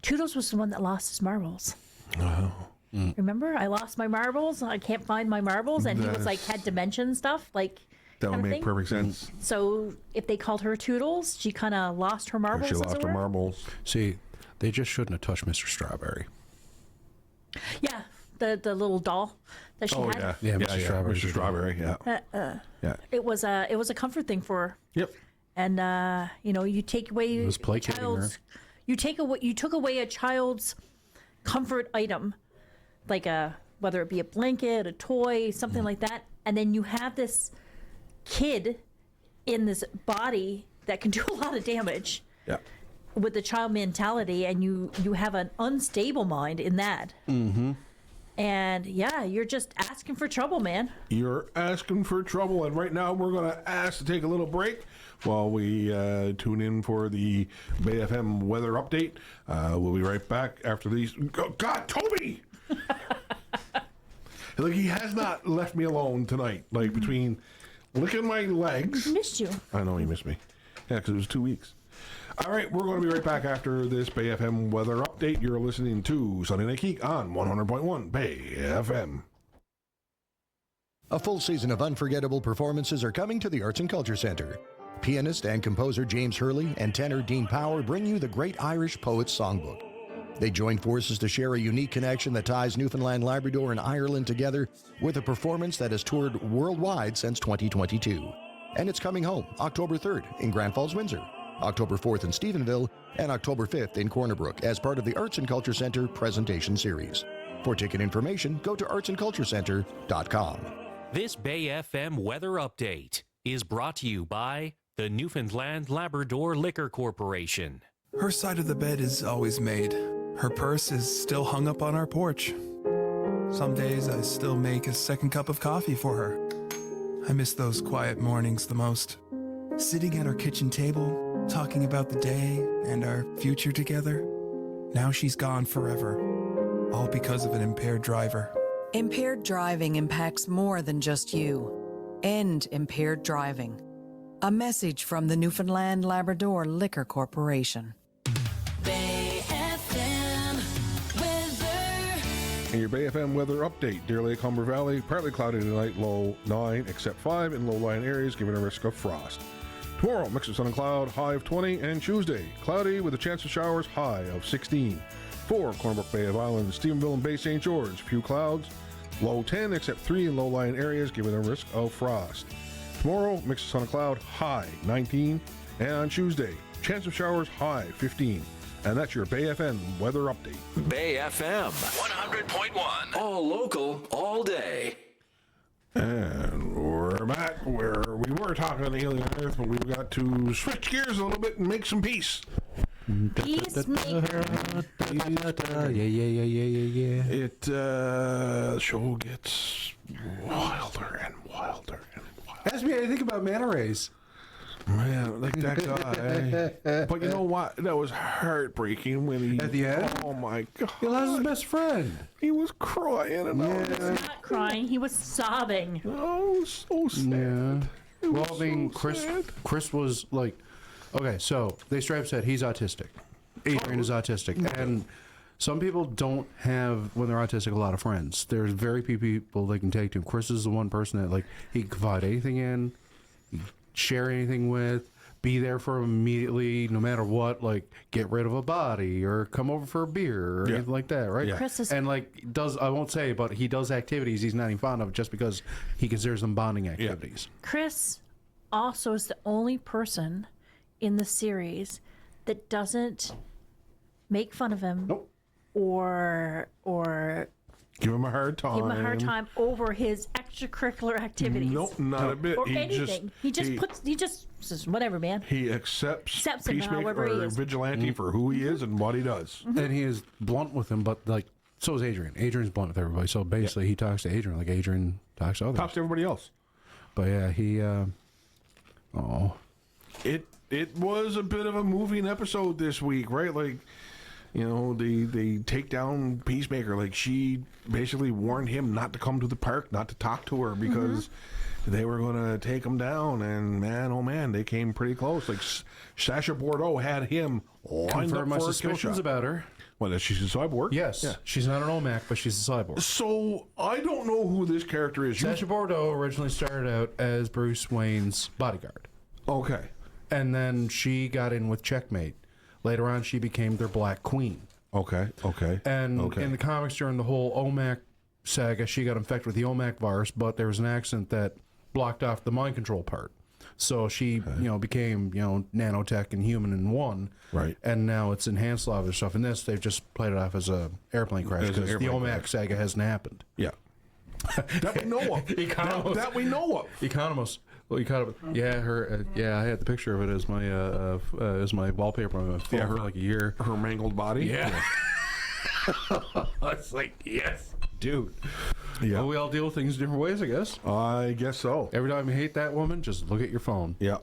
C: Toodles was the one that lost his marbles.
B: Oh.
C: Remember, I lost my marbles. I can't find my marbles, and he was like
B: That's-
C: had dimension stuff, like
B: That would
C: kind of
B: make
C: thing.
B: perfect sense.
C: So if they called her Toodles, she kind of lost her marbles.
B: She
C: as
B: lost
C: it
B: her
C: were.
B: marbles.
D: See, they just shouldn't have touched Mr. Strawberry.
C: Yeah, the little doll that she
B: Oh
C: had.
B: yeah,
D: Yeah, Mr. Strawberry.
B: Mr. Strawberry. Yeah, yeah.
C: It was a comfort thing for her.
B: Yep.
C: And you take away
D: was
C: a
D: placating her.
C: child's, you took away a child's comfort item, like a whether it be a blanket, a toy, something like that, and then you have this kid in this body that can do a lot of damage.
B: Yeah.
C: With the child mentality, and you have an unstable mind in that. Mm-hmm. And yeah, you're just asking for trouble, man.
B: You're asking for trouble, and right now we're going to ask to take a little break while we tune in for the Bay FM weather update. We'll be right back after these. God, Toby! Like, he has not left me alone tonight. Like, between licking my legs.
C: Missed you.
B: I know he missed me. Yeah, because it was 2 weeks. All right, we're going to be right back after this Bay FM weather update. You're listening to Sunday Night Geek on 100.1 Bay FM.
E: A full season of unforgettable performances are coming to the Arts and Culture Center. Pianist and composer James Hurley and tenor Dean Power bring you the Great Irish Poets Songbook. They join forces to share a unique connection that ties Newfoundland, Labrador, and Ireland together with a performance that has toured worldwide since 2022. And it's coming home October 3rd in Grand Falls, Windsor, October 4th in Stephenville, and October 5th in Corner Brook as part of the Arts and Culture Center presentation series. For ticket information, go to artsandculturecenter.com.
F: This Bay FM weather update is brought to you by the Newfoundland Labrador Liquor Corporation.
G: Her side of the bed is always made. Her purse is still hung up on our porch. Some days I still make a second cup of coffee for her. I miss those quiet mornings the most. Sitting at our kitchen table, talking about the day and our future together. Now she's gone forever, all because of an impaired driver.
H: Impaired driving impacts more than just you. End impaired driving. A message from the Newfoundland Labrador Liquor Corporation.
I: Bay FM weather.
B: And your Bay FM weather update. Deer Lake, Humber Valley, partly cloudy tonight, low 9, except 5 in low-lying areas, giving a risk of frost. Tomorrow, mix of sun and cloud, high of 20, and Tuesday, cloudy with a chance of showers, high of 16. For Cornbrook, Bay of Islands, Stephenville, and Bay St. George, few clouds, low 10, except 3 in low-lying areas, giving a risk of frost. Tomorrow, mix of sun and cloud, high 19, and on Tuesday, chance of showers, high 15. And that's your Bay FM weather update.
J: Bay FM 100.1. All local, all day.
B: And we're back where we were talking on the alien Earth, but we've got to switch gears a little bit and make some peace.
C: Peacemaker.
D: Yeah.
B: The show gets wilder and wilder and wilder.
D: Ask me anything about manta rays.
B: Man, like that guy. But you know what? That was heartbreaking when he...
D: At the end?
B: Oh, my God.
D: He lost his best friend.
B: He was crying. And
C: He was not crying. He was sobbing.
B: Oh, it was so sad.
D: Yeah.
B: It
D: Well,
B: was
D: I mean,
B: so sad.
D: Chris was like, okay, so they straight up said he's autistic. Adrian is autistic. And some people don't have, when they're autistic, a lot of friends. There's very few people they can take to. Chris is the one person that, like, he can confide anything in, share anything with, be there for him immediately, no matter what, like, get rid of a body or come over for a beer or anything like that, right?
B: Yeah.
C: Chris is
D: And, like, I won't say, but he does activities he's not even fond of just because he considers them bonding activities.
C: Chris also is the only person in the series that doesn't make fun of him or
B: Give him a hard time.
C: give him a hard time over his extracurricular activities.
B: Nope, not a bit.
C: Or anything. He just says, whatever, man.
B: He accepts
C: him
B: Peacemaker
C: however he
B: or
C: is.
B: Vigilante for who he is and what he does.
D: And he is blunt with him, but, like, so is Adrian. Adrian's blunt with everybody. So basically, he talks to Adrian like Adrian talks to others.
B: Talks to everybody else.
D: But yeah, he.
B: It was a bit of a moving episode this week, right? Like, you know, they take down Peacemaker. Like, she basically warned him not to come to the park, not to talk to her because they were going to take him down. And man, oh man, they came pretty close. Like, Sacha Bordeaux had him lined up
D: my
B: for a kill
D: suspicions
B: shot.
D: about her.
B: What, she's a cyborg?
D: Yes,
B: Yeah.
D: she's not an OMAC, but she's a cyborg.
B: So I don't know who this character is.
D: Sacha Bordeaux originally started out as Bruce Wayne's bodyguard,
B: Okay.
D: and then she got in with Checkmate. Later on, she became their Black Queen.
B: Okay.
D: And in the comics during the whole OMAC saga, she got infected with the OMAC virus, but there was an accident that blocked off the mind control part. So she, became, nanotech and human in one.
B: Right.
D: And now it's enhanced a lot of their stuff. In this, they've just played it off as a airplane crash because the OMAC saga hasn't happened.
B: Yeah. That we know of. That we know of.
D: Economist. Well, yeah, her. I had the picture of it as my wallpaper on my phone for like a year.
B: Her mangled body.
D: Yeah. It's like, yes, dude.
B: Yeah.
D: Well, we all deal with things different ways, I guess.
B: I guess so.
D: Every time you hate that woman, just look at your phone.
B: Yeah.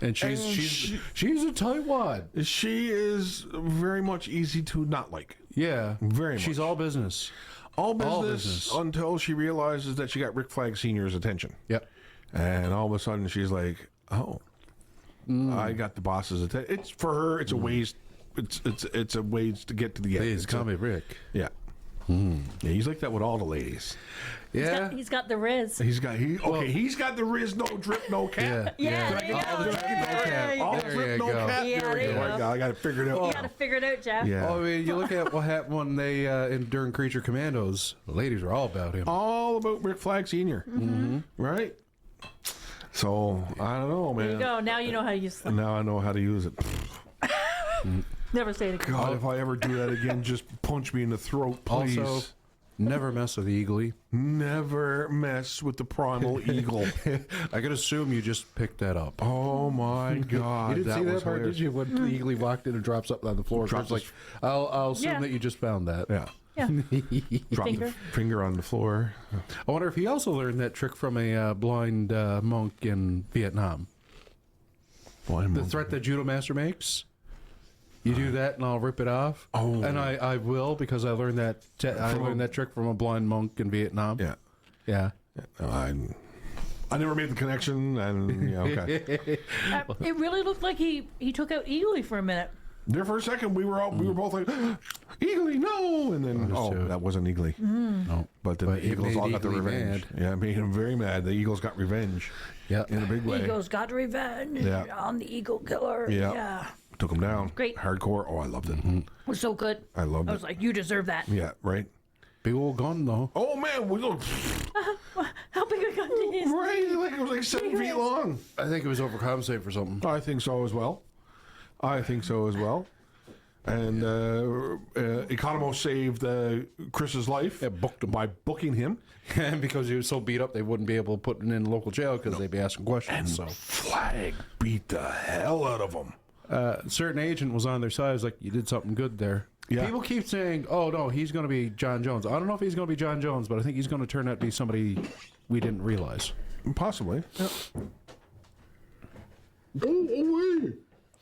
D: And she's a tightwad.
B: She is very much easy to not like.
D: Yeah.
B: Very much.
D: She's all business.
B: All business until she realizes that she got Rick Flag Sr.'s attention.
D: Yep.
B: And all of a sudden she's like, oh, I got the boss's attention. It's for her, it's a ways. It's a ways to get to the end.
D: Please call me Rick.
B: Yeah. Yeah, he's like that with all the ladies.
D: Yeah.
C: He's got the Riz.
B: He's got the Riz, no drip, no cap.
C: Yeah.
B: All drip, no cap.
C: Yeah,
B: There we
C: there you
B: go.
C: go.
B: I got it figured out.
C: You got to figure it out, Jeff.
B: Yeah.
D: Oh, I mean, you look at what happened when they during Creature Commandos. The ladies were all about him.
B: All about Rick Flag Sr. Right? So, I don't know, man.
C: There you go. Now you know how to use them.
B: Now I know how to use it.
C: Never say it again.
B: God, if I ever do that again, just punch me in the throat, please.
D: Also, never mess with the eagle.
B: Never mess with the primal eagle.
D: I could assume you just picked that up.
B: Oh my God!
D: You didn't see that
B: was
D: part,
B: hilarious.
D: did you? When the eagle walked in and drops up on the floor.
B: Drops
D: It's like, I'll assume that you just found that.
B: Yeah.
C: Yeah.
B: Drop the finger on the floor.
D: I wonder if he also learned that trick from a blind monk in Vietnam. The threat that Judo Master makes. You do that, and I'll rip it off.
B: Oh,
D: and I will because I learned that. I learned that trick from a blind monk in Vietnam.
B: Yeah,
D: yeah.
B: I never made the connection, and okay.
C: It really looked like he took out Eagly for a minute.
B: There for a second, we were both like, Eagly, no, and then that wasn't Eagly.
D: No,
B: but then the Eagles all got the revenge.
D: Mad.
B: Yeah, it made him very mad. The Eagles got revenge.
D: Yeah,
B: in a big way.
C: Eagles got revenge on the Eagle Killer. Yeah.
B: Took him down.
C: Great.
B: Hardcore. Oh, I loved it.
C: It was so good.
B: I loved it.
C: I was like, you deserve that.
B: Yeah, right.
D: Big old gun, though.
B: Oh, man. We go.
C: How big a gun is
B: Right. Like, it was like 7 feet long.
D: I think it was overcompensating for something.
B: I think so as well. And Economo saved Chris's life
D: booked him.
B: by booking him.
D: And because he was so beat up, they wouldn't be able to put him in local jail because they'd be asking questions.
B: And Flag beat the hell out of him.
D: A certain agent was on their side. It was like, you did something good there.
B: Yeah.
D: People keep saying, oh, no, he's going to be John Jones. I don't know if he's going to be John Jones, but I think he's going to turn out to be somebody we didn't realize.
B: Possibly. Yeah. Oh, wait.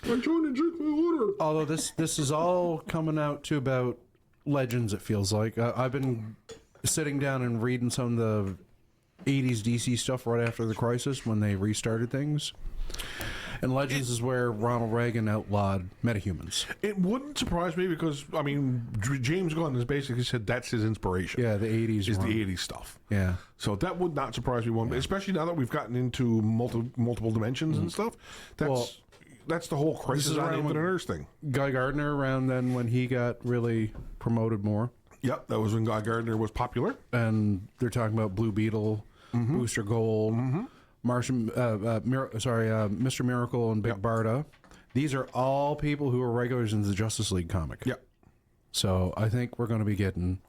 B: I'm trying to drink my water.
D: Although this is all coming out to about Legends, it feels like. I've been sitting down and reading some of the 80s DC stuff right after the crisis when they restarted things. And Legends is where Ronald Reagan outlawed metahumans.
B: It wouldn't surprise me because, I mean, James Gunn has basically said that's his inspiration.
D: Yeah, the 80s.
B: Is the 80s stuff.
D: Yeah.
B: So that would not surprise me one bit, especially now that we've gotten into multiple dimensions and stuff. That's the whole crisis on Infinite Earths thing.
D: Guy Gardner around then when he got really promoted more.
B: Yep, that was when Guy Gardner was popular.
D: And they're talking about Blue Beetle, Booster Gold, Martian, Mr. Miracle, and Big Barda. These are all people who are regulars in the Justice League comic.
B: Yep.
D: So I think we're going to be getting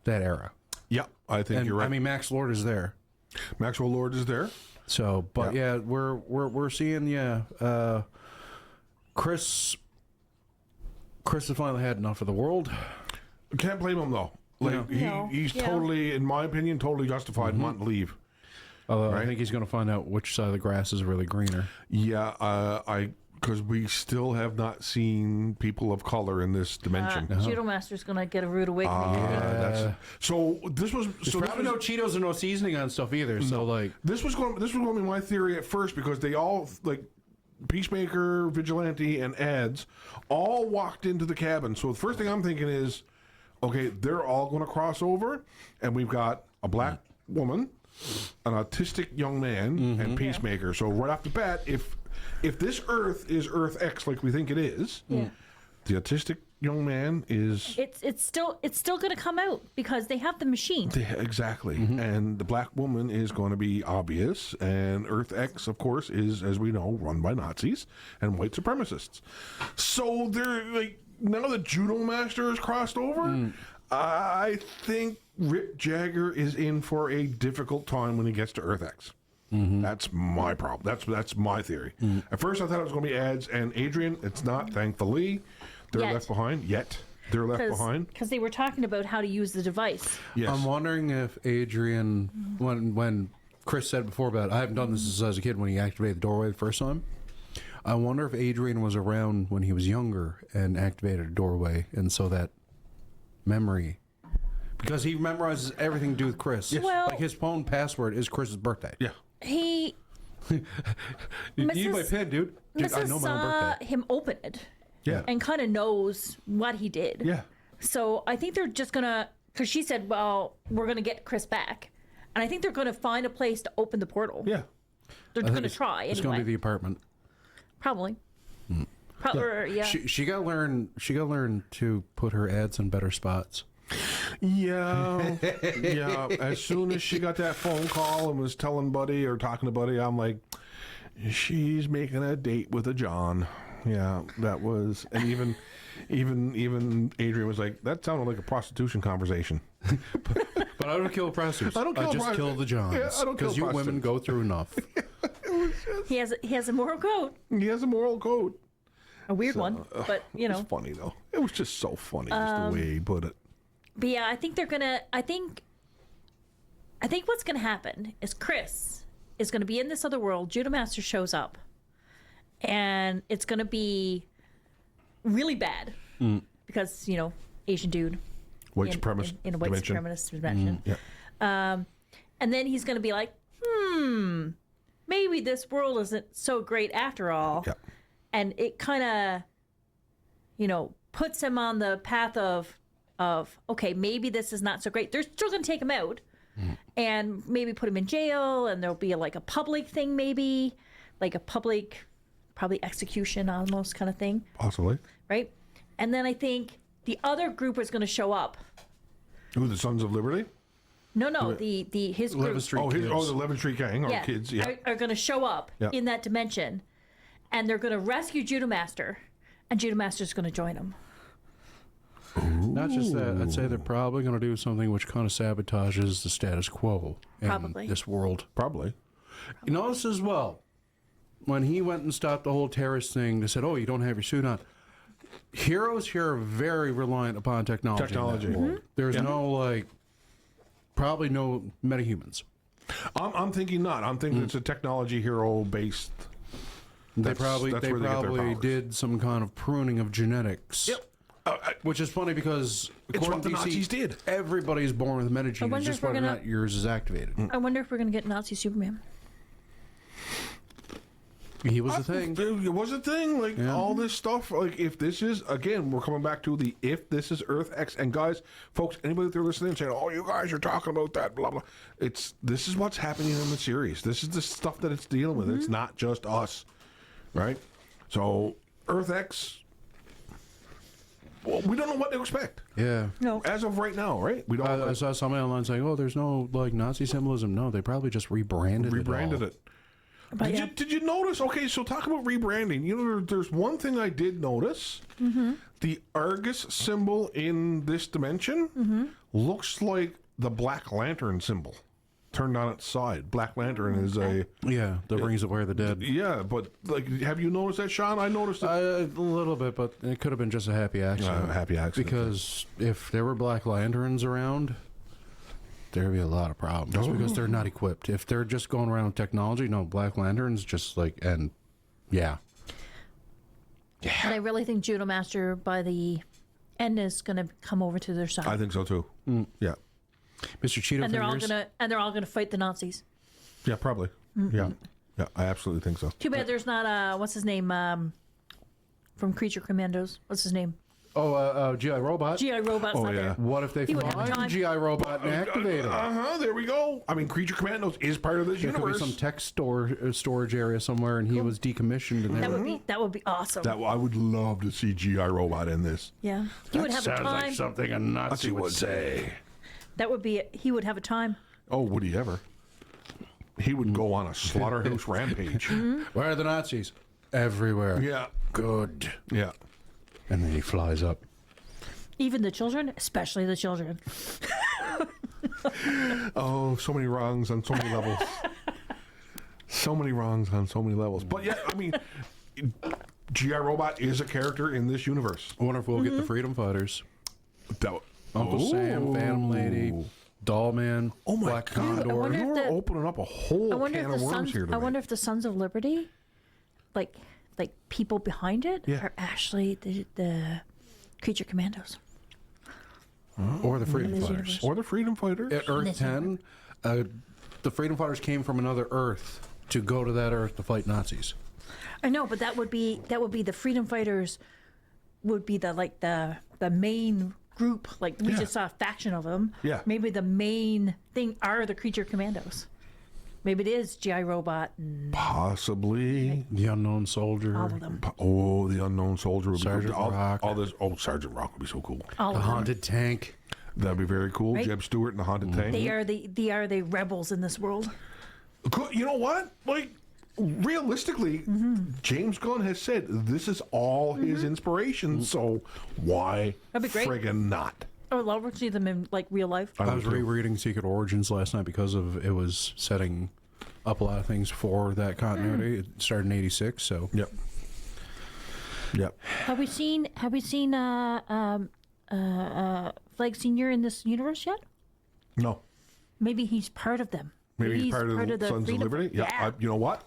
D: that era.
B: Yep, I think you're right.
D: I mean, Max Lord is there.
B: Maxwell Lord is there.
D: So, but we're seeing Chris has finally had enough of the world.
B: Can't blame him though. Like he's totally, in my opinion, totally justified in wanting to leave.
D: Although I think he's going to find out which side of the grass is really greener.
B: Yeah, because we still have not seen people of color in this dimension.
C: Judo Master's gonna get a rude awakening.
B: So this was
D: probably no Cheetos and no seasoning on stuff either. So like
B: this was going to be my theory at first because they all like Peacemaker, Vigilante, and Ads all walked into the cabin. So the first thing I'm thinking is, okay, they're all going to cross over, and we've got a black woman, an autistic young man, and Peacemaker. So right off the bat, if this Earth is Earth X like we think it is, the autistic young man is
C: It's still going to come out because they have the machine.
B: exactly, and the black woman is going to be obvious, and Earth X, of course, is, as we know, run by Nazis and white supremacists. So they're like, now the Judo Master has crossed over. I think Rip Jagger is in for a difficult time when he gets to Earth X. That's my problem. That's my theory. At first, I thought it was going to be Ads and Adrian. It's not, thankfully. They're
C: Yet.
B: left behind. Yet they're left behind.
C: Because they were talking about how to use the device.
B: Yes.
D: I'm wondering if Adrian, when Chris said before about I haven't done this as a kid when he activated the doorway the first time. I wonder if Adrian was around when he was younger and activated a doorway, and so that memory, because he memorizes everything to do with Chris.
C: Yes. Well-
D: like his phone password is Chris's birthday.
B: Yeah.
C: He
D: You need my pen, dude. Dude, I
C: Mrs.
D: know my own
C: saw
D: birthday.
C: him open it.
B: Yeah.
C: And kind of knows what he did.
B: Yeah.
C: So I think they're just gonna, because she said, "Well, we're gonna get Chris back," and I think they're gonna find a place to open the portal.
B: Yeah.
C: They're
D: I think
C: gonna try
D: It's
C: anyway.
D: going to be the apartment.
C: Probably. Yeah.
D: She got to learn. She got to learn to put her ads in better spots.
B: Yeah. Yeah. As soon as she got that phone call and was telling Buddy or talking to Buddy, I'm like, she's making a date with a John. Yeah, that was, and even Adrian was like, that sounded like a prostitution conversation.
D: But I don't kill prostitutes.
B: I don't kill
D: just kill the Johns.
B: Yeah, I don't kill
D: because you women
B: prostitutes.
D: go through enough.
C: He has a moral code,
B: He has a moral code.
C: a weird one, but you know.
B: It's funny though. It was just so funny, just the way he put it.
C: But yeah, I think they're gonna. I think what's gonna happen is Chris is gonna be in this other world. Judo Master shows up, and it's gonna be really bad because Asian dude
B: White supremacist
C: in a white
B: dimension.
C: supremacist dimension.
B: Yeah.
C: And then he's gonna be like, maybe this world isn't so great after all.
B: Yeah.
C: And it kind of, puts him on the path of okay, maybe this is not so great. They're still going to take him out and maybe put him in jail, and there'll be like a public thing, maybe like a public, probably execution almost kind of thing,
B: Possibly.
C: right? And then I think the other group is going to show up.
B: Who, the Sons of Liberty?
C: No, his group.
D: 11th Street
B: Oh,
D: Kids.
B: the 11th Street Gang, or
C: Yeah,
B: kids, yeah.
C: are going to show up
B: Yeah.
C: in that dimension, and they're going to rescue Judo Master, and Judo Master's going to join them.
D: Not just that, I'd say they're probably going to do something which kind of sabotages the status quo in
C: Probably.
D: this world.
B: Probably.
D: You notice as well, when he went and stopped the whole terrorist thing, they said, oh, you don't have your suit on. Heroes here are very reliant upon technology. in that
B: Technology.
D: world. There's no, probably no metahumans.
B: I'm thinking not. I'm thinking it's a technology hero based.
D: They probably
B: that's where they get their powers.
D: did some kind of pruning of genetics.
B: Yep.
D: Which is funny because
B: It's
D: according
B: what the
D: to DC,
B: Nazis did.
D: Everybody's born with a metagene. It's
C: wonder
D: just
C: if we're
D: whether or
C: gonna-
D: not yours is activated.
C: I wonder if we're going to get Nazi Superman.
D: He was the thing.
B: It was a thing. Like all this stuff. Like if this is again, we're coming back to the if this is Earth X. And guys, folks, anybody that are listening saying, "Oh, you guys are talking about that," blah blah. This is what's happening in the series. This is the stuff that it's dealing with. It's not just us, right? So Earth X. Well, we don't know what to expect
D: Yeah.
C: No.
B: as of right now, right? We don't.
D: I saw somebody online saying, "Oh, there's no Nazi symbolism." No, they probably just rebranded
B: rebranded
D: it.
C: But yeah.
B: Did you notice? Okay, so talk about rebranding. There's one thing I did notice. The Argus symbol in this dimension looks like the Black Lantern symbol turned on its side. Black Lantern is a
D: Yeah, the rings that wear the dead.
B: yeah, but like, have you noticed that, Sean? I noticed it.
D: A little bit, but it could have been just a happy accident.
B: Happy accident.
D: Because if there were Black Lanterns around, there'd be a lot of problems because they're not equipped. If they're just going around with technology, no, Black Lanterns just yeah.
C: And I really think Judo Master by the end is going to come over to their side.
B: I think so too. Yeah,
D: Mr. Cheeto
C: and they're all
D: Fingers.
C: gonna fight the Nazis.
B: yeah, probably. Yeah, I absolutely think so.
C: Too bad there's not what's his name from Creature Commandos. What's his name?
D: G.I. Robot.
C: GI Robot's not
B: yeah.
C: there.
D: What if they
C: He would have
D: find
C: time.
D: G.I. Robot and activate it?
B: There we go. I mean, Creature Commandos is part of this
D: There could be
B: universe.
D: some tech storage area somewhere, and he was decommissioned. And
C: That would be awesome.
B: I would love to see G.I. Robot in this.
C: Yeah, he would have a time.
D: something a Nazi would say.
C: That would be. He would have a time.
B: Oh, would he ever? He would go on a slaughterhouse rampage.
D: Where are the Nazis? Everywhere.
B: Yeah.
D: Good.
B: Yeah.
D: And then he flies up.
C: Even the children, especially the children.
B: Oh, so many wrongs on so many levels. So many wrongs on so many levels. But yeah, I mean, G.I. Robot is a character in this universe.
D: I wonder if we'll get the Freedom Fighters. Uncle Sam, Phantom Lady, Doll Man, Black Condor.
C: wonder if
B: You're
C: the-
B: opening up a whole
C: I wonder
B: can
C: if
B: of
C: the
B: worms
C: Sons.
B: here
C: I
B: tonight.
C: wonder if the Sons of Liberty, like people behind it,
B: Yeah.
C: are actually the Creature Commandos.
D: Or the Freedom
C: this
D: Fighters.
C: universe.
B: Or the Freedom Fighters.
D: At Earth
C: This
D: 10, the Freedom Fighters came from another Earth to go to that Earth to fight Nazis.
C: I know, but that would be the Freedom Fighters. Would be the main group. Like we
B: Yeah.
C: just saw a faction of them.
B: Yeah.
C: Maybe the main thing are the Creature Commandos. Maybe it is G.I. Robot and
B: Possibly.
D: The Unknown Soldier.
C: all of them.
B: Oh, the Unknown Soldier would
D: Sergeant
B: be cool.
D: Rock.
B: All this. Oh, Sergeant Rock would be so cool.
C: All
D: The
C: of them.
D: Haunted Tank.
B: That'd be very cool.
C: Right?
B: Jeb Stewart and the Haunted Tank.
C: They are the rebels in this world.
B: You know what? Like, realistically, James Gunn has said this is all his inspiration, so why
C: That'd be great.
B: friggin' not?
C: I would love to see them in like real life.
D: I was rereading Secret Origins last night because of it was setting up a lot of things for that continuity. It started in '86, so
B: Yep. Yep.
C: Have we seen Flag Senior in this universe yet?
B: No.
C: Maybe he's part of them.
B: Maybe he's part of the Sons of
C: Freedom-
B: Liberty. Yeah. You know what?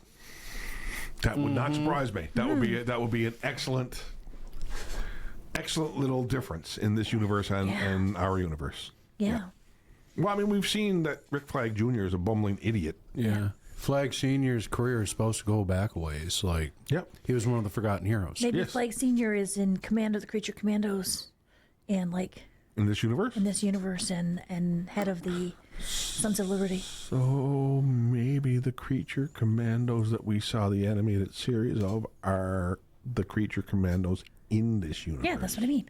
B: That would not surprise me. That would be an excellent little difference in this universe and our universe.
C: Yeah.
B: Well, I mean, we've seen that Rick Flag Jr. is a bumbling idiot.
D: yeah. Flag Senior's career is supposed to go back a ways. Like,
B: Yep.
D: he was one of the forgotten heroes.
C: Maybe
B: Yes.
C: Flag Senior is in command of the Creature Commandos, and like
B: In this universe?
C: in this universe, and head of the Sons of Liberty.
B: So maybe the Creature Commandos that we saw the animated series of are the Creature Commandos in this universe.
C: Yeah, that's what I mean.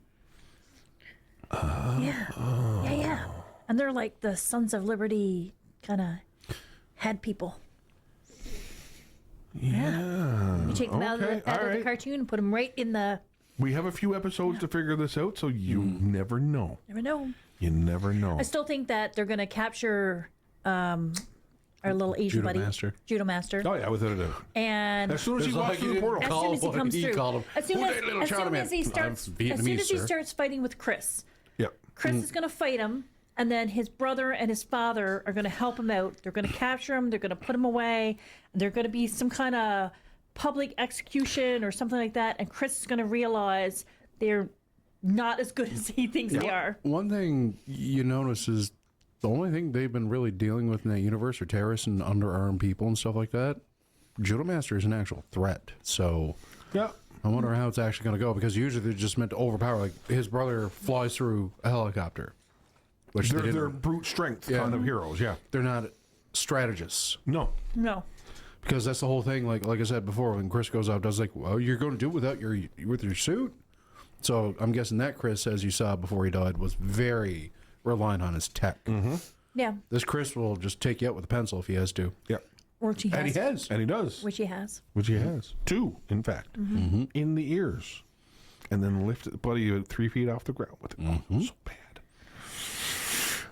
C: Yeah. And they're like the Sons of Liberty kind of head people. Yeah. You take them out of
B: Okay,
C: the
B: all right.
C: cartoon and put them right in the.
B: We have a few episodes to figure this out, so you never know.
C: Never know.
B: You never know.
C: I still think that they're going to capture our little Asian
D: Judo
C: buddy,
D: Master.
C: Judo Master,
B: Oh yeah, without a doubt.
C: and
B: As soon as he walks through the portal.
C: as soon as he comes
D: he
C: through,
D: called him.
C: as soon
D: "Who
C: as,
D: that little
C: as, soon
D: Chinaman?"
C: as he
D: I'm
C: starts, as
D: Vietnamese,
C: soon as he
D: sir.
C: starts fighting with Chris,
B: Yep.
C: Chris is going to fight him, and then his brother and his father are going to help him out. They're going to capture him. They're going to put him away. And there's going to be some kind of public execution or something like that. And Chris is going to realize they're not as good as he thinks they are.
D: One thing you notice is the only thing they've been really dealing with in that universe are terrorists and underarmed people and stuff like that. Judo Master is an actual threat, so
B: Yeah.
D: I wonder how it's actually going to go, because usually they're just meant to overpower. Like, his brother flies through a helicopter, which they
B: They're
D: didn't.
B: brute strength
D: Yeah.
B: kind of heroes, yeah.
D: They're not strategists,
B: No.
C: No.
D: because that's the whole thing. Like I said before, when Chris goes out, does like, well, you're going to do it without with your suit. So I'm guessing that Chris, as you saw before he died, was very reliant on his tech.
C: Yeah.
D: This Chris will just take you out with a pencil if he has to.
B: Yeah.
C: Which he has.
D: And he has.
B: And he does.
C: Which he has.
B: Which he has. Two, in fact. In the ears. And then lift it, buddy, 3 feet off the ground with it. Oh, so bad.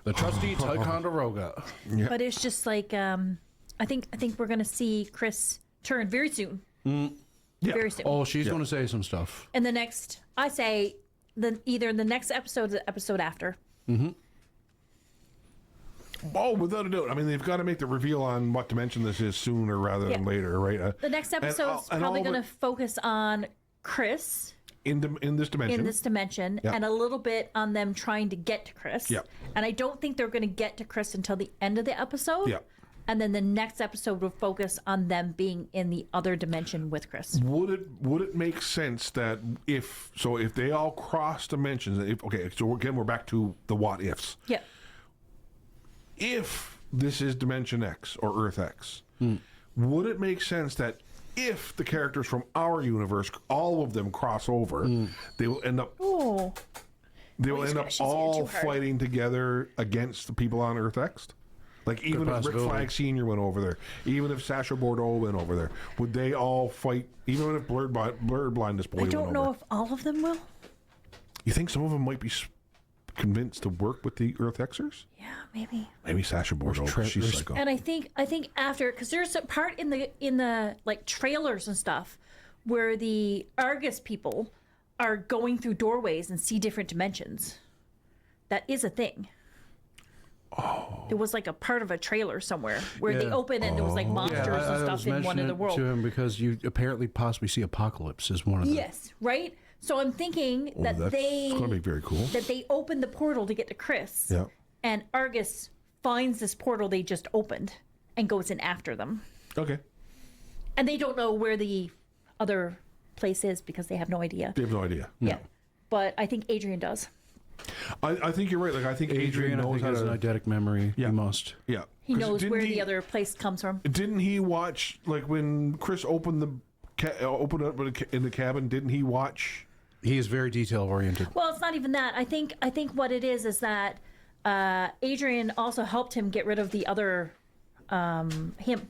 D: The trusty Ticonderoga.
B: Yeah.
C: But it's just like I think we're going to see Chris turn very soon.
B: Yeah.
C: Very soon.
D: Oh, she's going to say some stuff.
C: In the next, I say, either the next episode or the episode after.
B: Oh, without a doubt. I mean, they've got to make the reveal on what dimension this is sooner rather than
C: Yeah.
B: later, right?
C: The next episode's
B: and
C: probably
B: all
C: going
B: the-
C: to focus on Chris
B: in this dimension.
C: in this dimension
B: Yeah.
C: and a little bit on them trying to get to Chris.
B: Yeah.
C: And I don't think they're going to get to Chris until the end of the episode.
B: Yeah.
C: and then the next episode will focus on them being in the other dimension with Chris.
B: Would it make sense that if they all cross dimensions, so again we're back to the what ifs.
C: Yeah.
B: If this is Dimension X or Earth X, would it make sense that if the characters from our universe, all of them cross over, they will end up
C: Oh.
B: they will end up
C: she's hitting
B: all
C: too hard.
B: fighting together against the people on Earth X? Like even if Rick
D: possibility.
B: Flag Sr. went over there, even if Sacha Bordeaux went over there, would they all fight? Even if Blurred Blindness Boy
C: I
B: went
C: don't know
B: over?
C: if all of them will.
B: You think some of them might be convinced to work with the Earth Xers?
C: Yeah, maybe.
B: Maybe Sacha Bordeaux. She's psycho.
C: And I think after, because there's a part in the like trailers and stuff where the Argus people are going through doorways and see different dimensions. That is a thing. Oh. It was like a part of a trailer somewhere where they open and there was like monsters and stuff in one of the worlds.
D: to him because you apparently possibly see Apocalypse as one of them.
C: Yes, right? So I'm thinking that
B: that's
C: they
B: going to be very cool.
C: that they open the portal to get to Chris.
B: Yeah.
C: And Argus finds this portal they just opened and goes in after them.
B: Okay.
C: And they don't know where the other place is because they have no idea.
B: They have no idea.
C: Yeah. But I think Adrian does.
B: I think you're right. Like I think Adrian
D: I
B: knows
D: think
B: how
D: has
B: to.
D: an eidetic memory.
B: Yeah.
D: He must.
B: Yeah.
C: He
B: 'Cause
C: knows
B: didn't
C: where
B: he-
C: the other place comes from.
B: Didn't he watch like when Chris opened opened up in the cabin? Didn't he watch?
D: He is very detail oriented.
C: Well, it's not even that. I think what it is that Adrian also helped him get rid of the other him.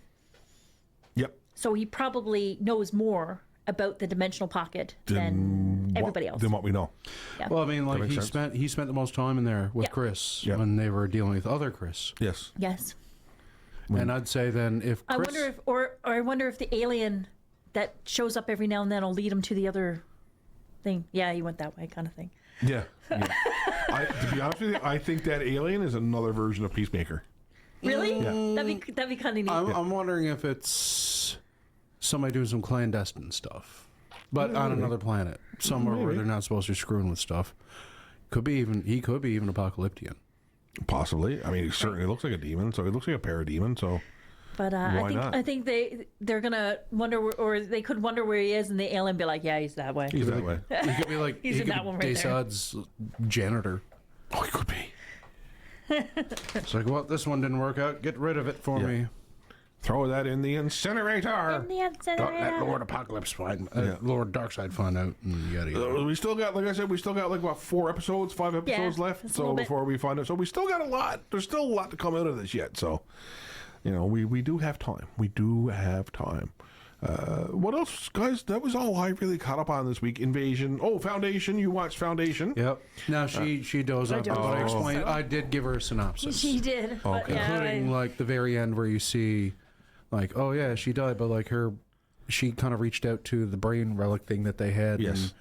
B: Yep.
C: So he probably knows more about the dimensional pocket than everybody else.
B: Than what we know.
C: Yeah.
D: Well, I mean, like
B: makes
D: he spent the most time in there with
C: Yeah.
D: Chris
B: Yeah.
D: when they were dealing with other Chris.
B: Yes.
C: Yes.
D: And I'd say then if Chris,
C: I wonder if, or I wonder if the alien that shows up every now and then will lead him to the other thing. Yeah, he went that way, kind of thing.
B: Yeah. To be honest with you, I think that alien is another version of Peacemaker.
C: Really? That'd be kind of neat.
D: I'm wondering if it's somebody doing some clandestine stuff, but on another planet, somewhere where they're not supposed to be screwing with stuff. He could be even Apocalyptian.
B: Possibly. I mean, he certainly looks like a demon, so he looks like a parademon. So
C: But
B: Why not?
C: I think they're gonna wonder, or they could wonder where he is, and the alien be like, "Yeah, he's that way."
B: he's that way.
D: He could be like
C: He's
D: he
C: in
D: could
C: that one
D: be
C: right there.
D: Desad's janitor.
B: Oh, he could be.
D: It's like, well, this one didn't work out. Get rid of it for
B: Yeah.
D: me.
B: Throw that in the incinerator.
C: In the
D: Don't let
C: incinerator.
D: Lord Apocalypse find Lord Darkseid find out. And yada, yada.
B: We still got, like I said, we still got like what 5 episodes
C: Yeah,
B: left.
C: just a
B: So
C: little bit.
B: before we find out, so we still got a lot. There's still a lot to come out of this yet. So, you know, we do have time. We do have time. What else, guys? That was all I really caught up on this week. Invasion. Oh, Foundation. You watched Foundation?
D: Yep. Now she does up,
C: do
D: but I
C: also.
D: explained. I did give her a synopsis,
C: She did. But
B: Okay.
C: yeah,
D: including like the very end where you see, like, oh yeah, she died, but like she kind of reached out to the brain relic thing that they had.
B: Yes.
D: And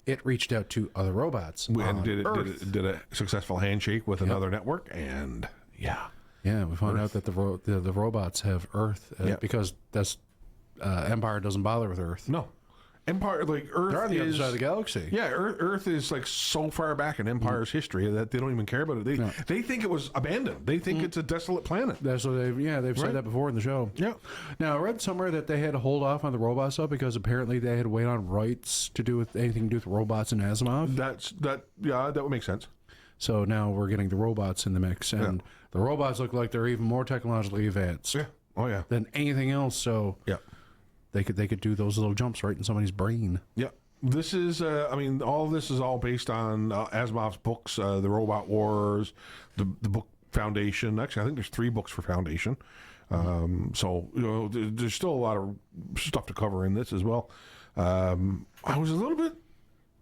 D: it reached out to other robots.
B: And
D: on Earth.
B: did a successful handshake with another network, and yeah.
D: Yeah, we found out that the robots have Earth
B: Yeah.
D: because that's Empire doesn't bother with Earth.
B: No, Empire, like Earth
D: They're on the other
B: is
D: side of the galaxy.
B: Yeah, Earth is like so far back in Empire's history that they don't even care about it. They think it was abandoned. They think it's a desolate planet.
D: That's what they've
B: Right.
D: said that before in the show.
B: Yeah.
D: Now I read somewhere that they had to hold off on the robot stuff because apparently they had to wait on rights to do with anything to do with robots and Asimov.
B: That would make sense.
D: So now we're getting the robots in the mix, and the robots look like they're even more technologically advanced
B: Yeah. Oh yeah.
D: than anything else. So
B: Yeah.
D: they could do those little jumps right in somebody's brain.
B: Yeah. This is, I mean, all of this is all based on Asimov's books, The Robot Wars, the book Foundation. Actually, I think there's 3 books for Foundation. So, you know, there's still a lot of stuff to cover in this as well. I was a little bit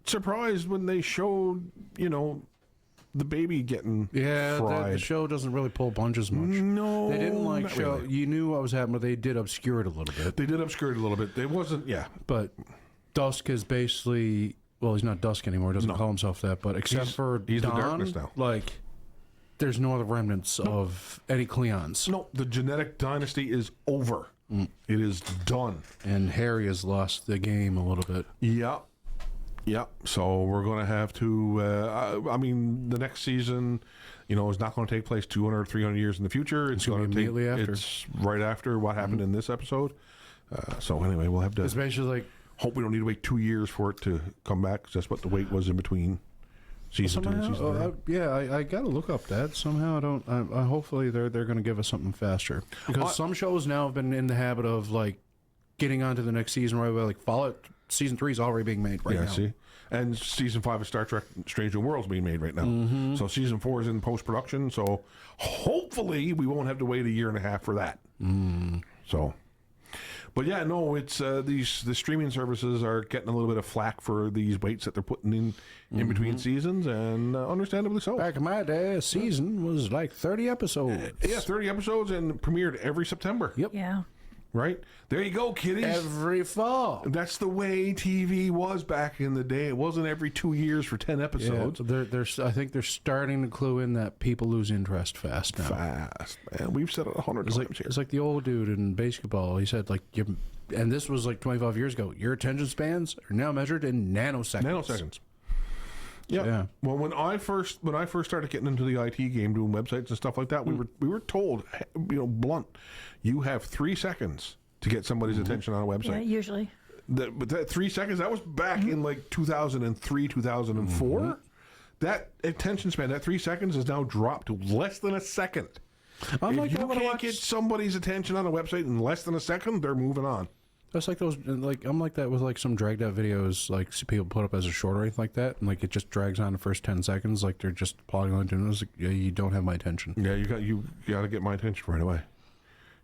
B: surprised when they showed, you know, the baby getting fried.
D: The show doesn't really pull punches much.
B: No,
D: They didn't like
B: not
D: show.
B: really.
D: You knew what was happening, but they did obscure it a little bit.
B: They did obscure it a little bit. It wasn't, yeah.
D: But Dusk is basically, well, he's not Dusk anymore. He doesn't call himself that. But except for
B: he's the
D: Dawn,
B: darkness now.
D: like, there's no other remnants of any Cleons.
B: No, the genetic dynasty is over. It is done.
D: And Harry has lost the game a little bit.
B: Yeah. Yeah. So we're going to have to, I mean, the next season, is not going to take place 200 or 300 years in the future. It's going to take
D: immediately after.
B: It's right after what happened in this episode. So anyway, we'll have to.
D: It's basically like.
B: Hope we don't need to wait 2 years for it to come back. 'Cause that's what the wait was in between season 2 and season 3.
D: I got to look up that somehow. I don't. Hopefully they're going to give us something faster because some shows now have been in the habit of like getting on to the next season right away. Like Fallout season 3 is already being made right now.
B: See, and season 5 of Star Trek: Strange New Worlds being made right now. So season 4 is in post production. So hopefully we won't have to wait a year and a half for that. So. But yeah, no, it's the streaming services are getting a little bit of flack for these waits that they're putting in between seasons, and understandably so.
D: Back in my day, a season was like 30 episodes.
B: Yeah, 30 episodes and premiered every September.
D: Yep.
C: Yeah.
B: Right? There you go, kiddies.
D: Every fall.
B: That's the way TV was back in the day. It wasn't every 2 years for 10 episodes.
D: Yeah, I think they're starting to clue in that people lose interest fast now.
B: Fast, man. We've said it 100 times here.
D: It's like the old dude in basketball. He said, like, and this was like 25 years ago, your attention spans are now measured in nanoseconds.
B: Yeah. Well, when I first started getting into the IT game, doing websites and stuff like that, we were told, blunt, you have 3 seconds to get somebody's attention on a website.
C: Yeah, usually.
B: But that 3 seconds, that was back in like 2003, 2004. That attention span, that 3 seconds, has now dropped to less than a second. If you can't get somebody's attention on a website in less than a second, they're moving on.
D: That's like those, like, I'm like that with like some dragged out videos, like people put up as a short or anything like that, and like it just drags on the first 10 seconds, like they're just plodding on doing this. Like, yeah, you don't have my attention.
B: Yeah, you got to get my attention right away.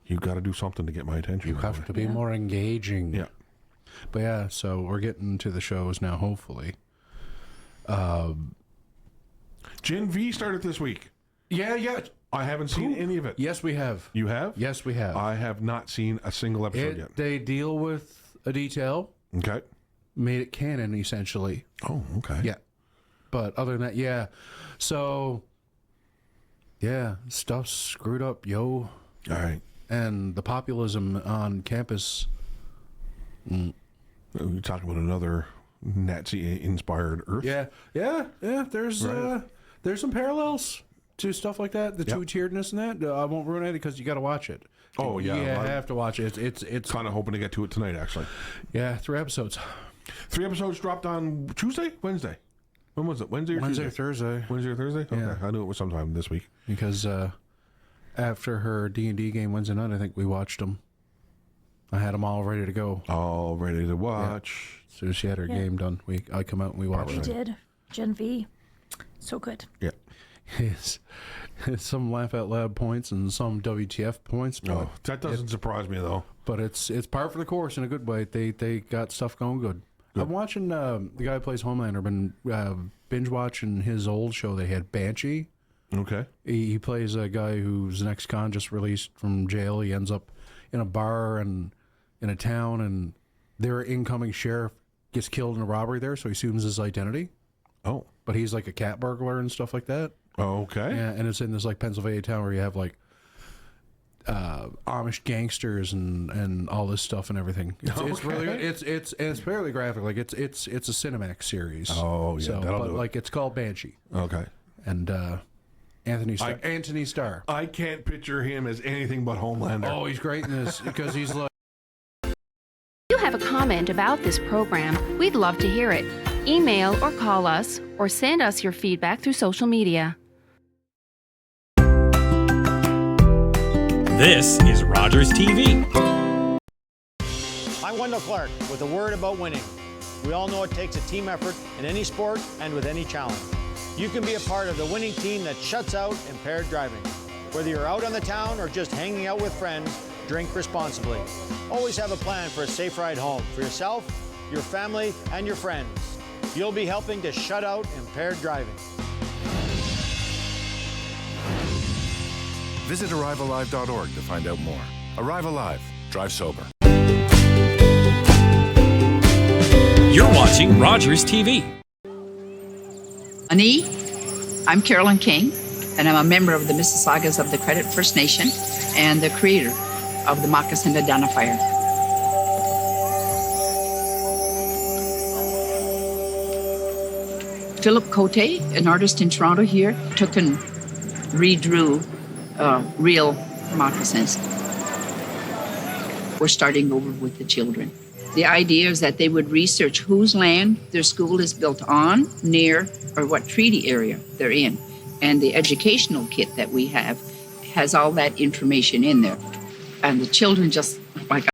B: You got to do something to get my attention.
D: You have to be more engaging.
B: Yeah.
D: But yeah, so we're getting to the shows now, hopefully.
B: Gen V started this week.
D: Yeah.
B: I haven't seen any of it.
D: Yes, we have.
B: You have?
D: Yes, we have.
B: I have not seen a single episode yet.
D: They deal with a detail.
B: Okay.
D: Made it canon, essentially.
B: Oh, okay.
D: Yeah. But other than that, yeah. So, yeah, stuff's screwed up, yo.
B: All right.
D: And the populism on campus.
B: You're talking about another Nazi-inspired Earth?
D: Yeah. There's some parallels to stuff like that, the two-tieredness and that. I won't ruin it because you got to watch it.
B: Oh, yeah.
D: You have to watch it. It's
B: kind of hoping to get to it tonight, actually.
D: Yeah, 3 episodes.
B: 3 episodes dropped on Tuesday? Wednesday? When was it? Wednesday or
D: Wednesday
B: Tuesday?
D: or Thursday.
B: Wednesday or Thursday? Okay.
D: Yeah.
B: I knew it was sometime this week.
D: Because after her D&D game Wednesday night, I think we watched them. I had them all ready to go.
B: All ready to watch.
D: As soon as she had her game done, I come out and we watched
C: We
D: it.
C: did. Gen V. So good.
B: Yeah.
D: It's some laugh out loud points and some WTF points. But
B: Oh, that doesn't surprise me, though.
D: But it's par for the course in a good way. They got stuff going good. I'm watching the guy who plays Homelander. Been binge watching his old show. They had Banshee.
B: Okay.
D: He plays a guy who's an ex-con just released from jail. He ends up in a bar and in a town, and their incoming sheriff gets killed in a robbery there, so he assumes his identity.
B: Oh.
D: But he's like a cat burglar and stuff like that.
B: Okay.
D: Yeah, and it's in this like Pennsylvania town where you have like Amish gangsters and all this stuff and everything. It's really it's fairly graphic. Like it's a Cinemax series.
B: Oh yeah,
D: so,
B: that'll
D: but
B: do
D: like it's called Banshee.
B: Okay.
D: And Anthony Starr.
B: I can't picture him as anything but Homelander.
D: Oh, he's great in this because he's like.
K: If you have a comment about this program, we'd love to hear it. Email or call us or send us your feedback through social media.
A: This is Rogers TV.
L: I'm Wendell Clark with a word about winning. We all know it takes a team effort in any sport and with any challenge. You can be a part of the winning team that shuts out impaired driving. Whether you're out on the town or just hanging out with friends, drink responsibly. Always have a plan for a safe ride home for yourself, your family, and your friends. You'll be helping to shut out impaired driving.
M: Visit ArriveAlive.org to find out more. Arrive Alive. Drive sober.
A: You're watching Rogers TV.
N: Ani, I'm Carolyn King, and I'm a member of the Mississaugas of the Credit First Nation and the creator of the Moccasin Identifier. Philip Cote, an artist in Toronto here, took an redrew real moccasins. We're starting over with the children. The idea is that they would research whose land their school is built on, near, or what treaty area they're in. And the educational kit that we have has all that information in there. And the children just, like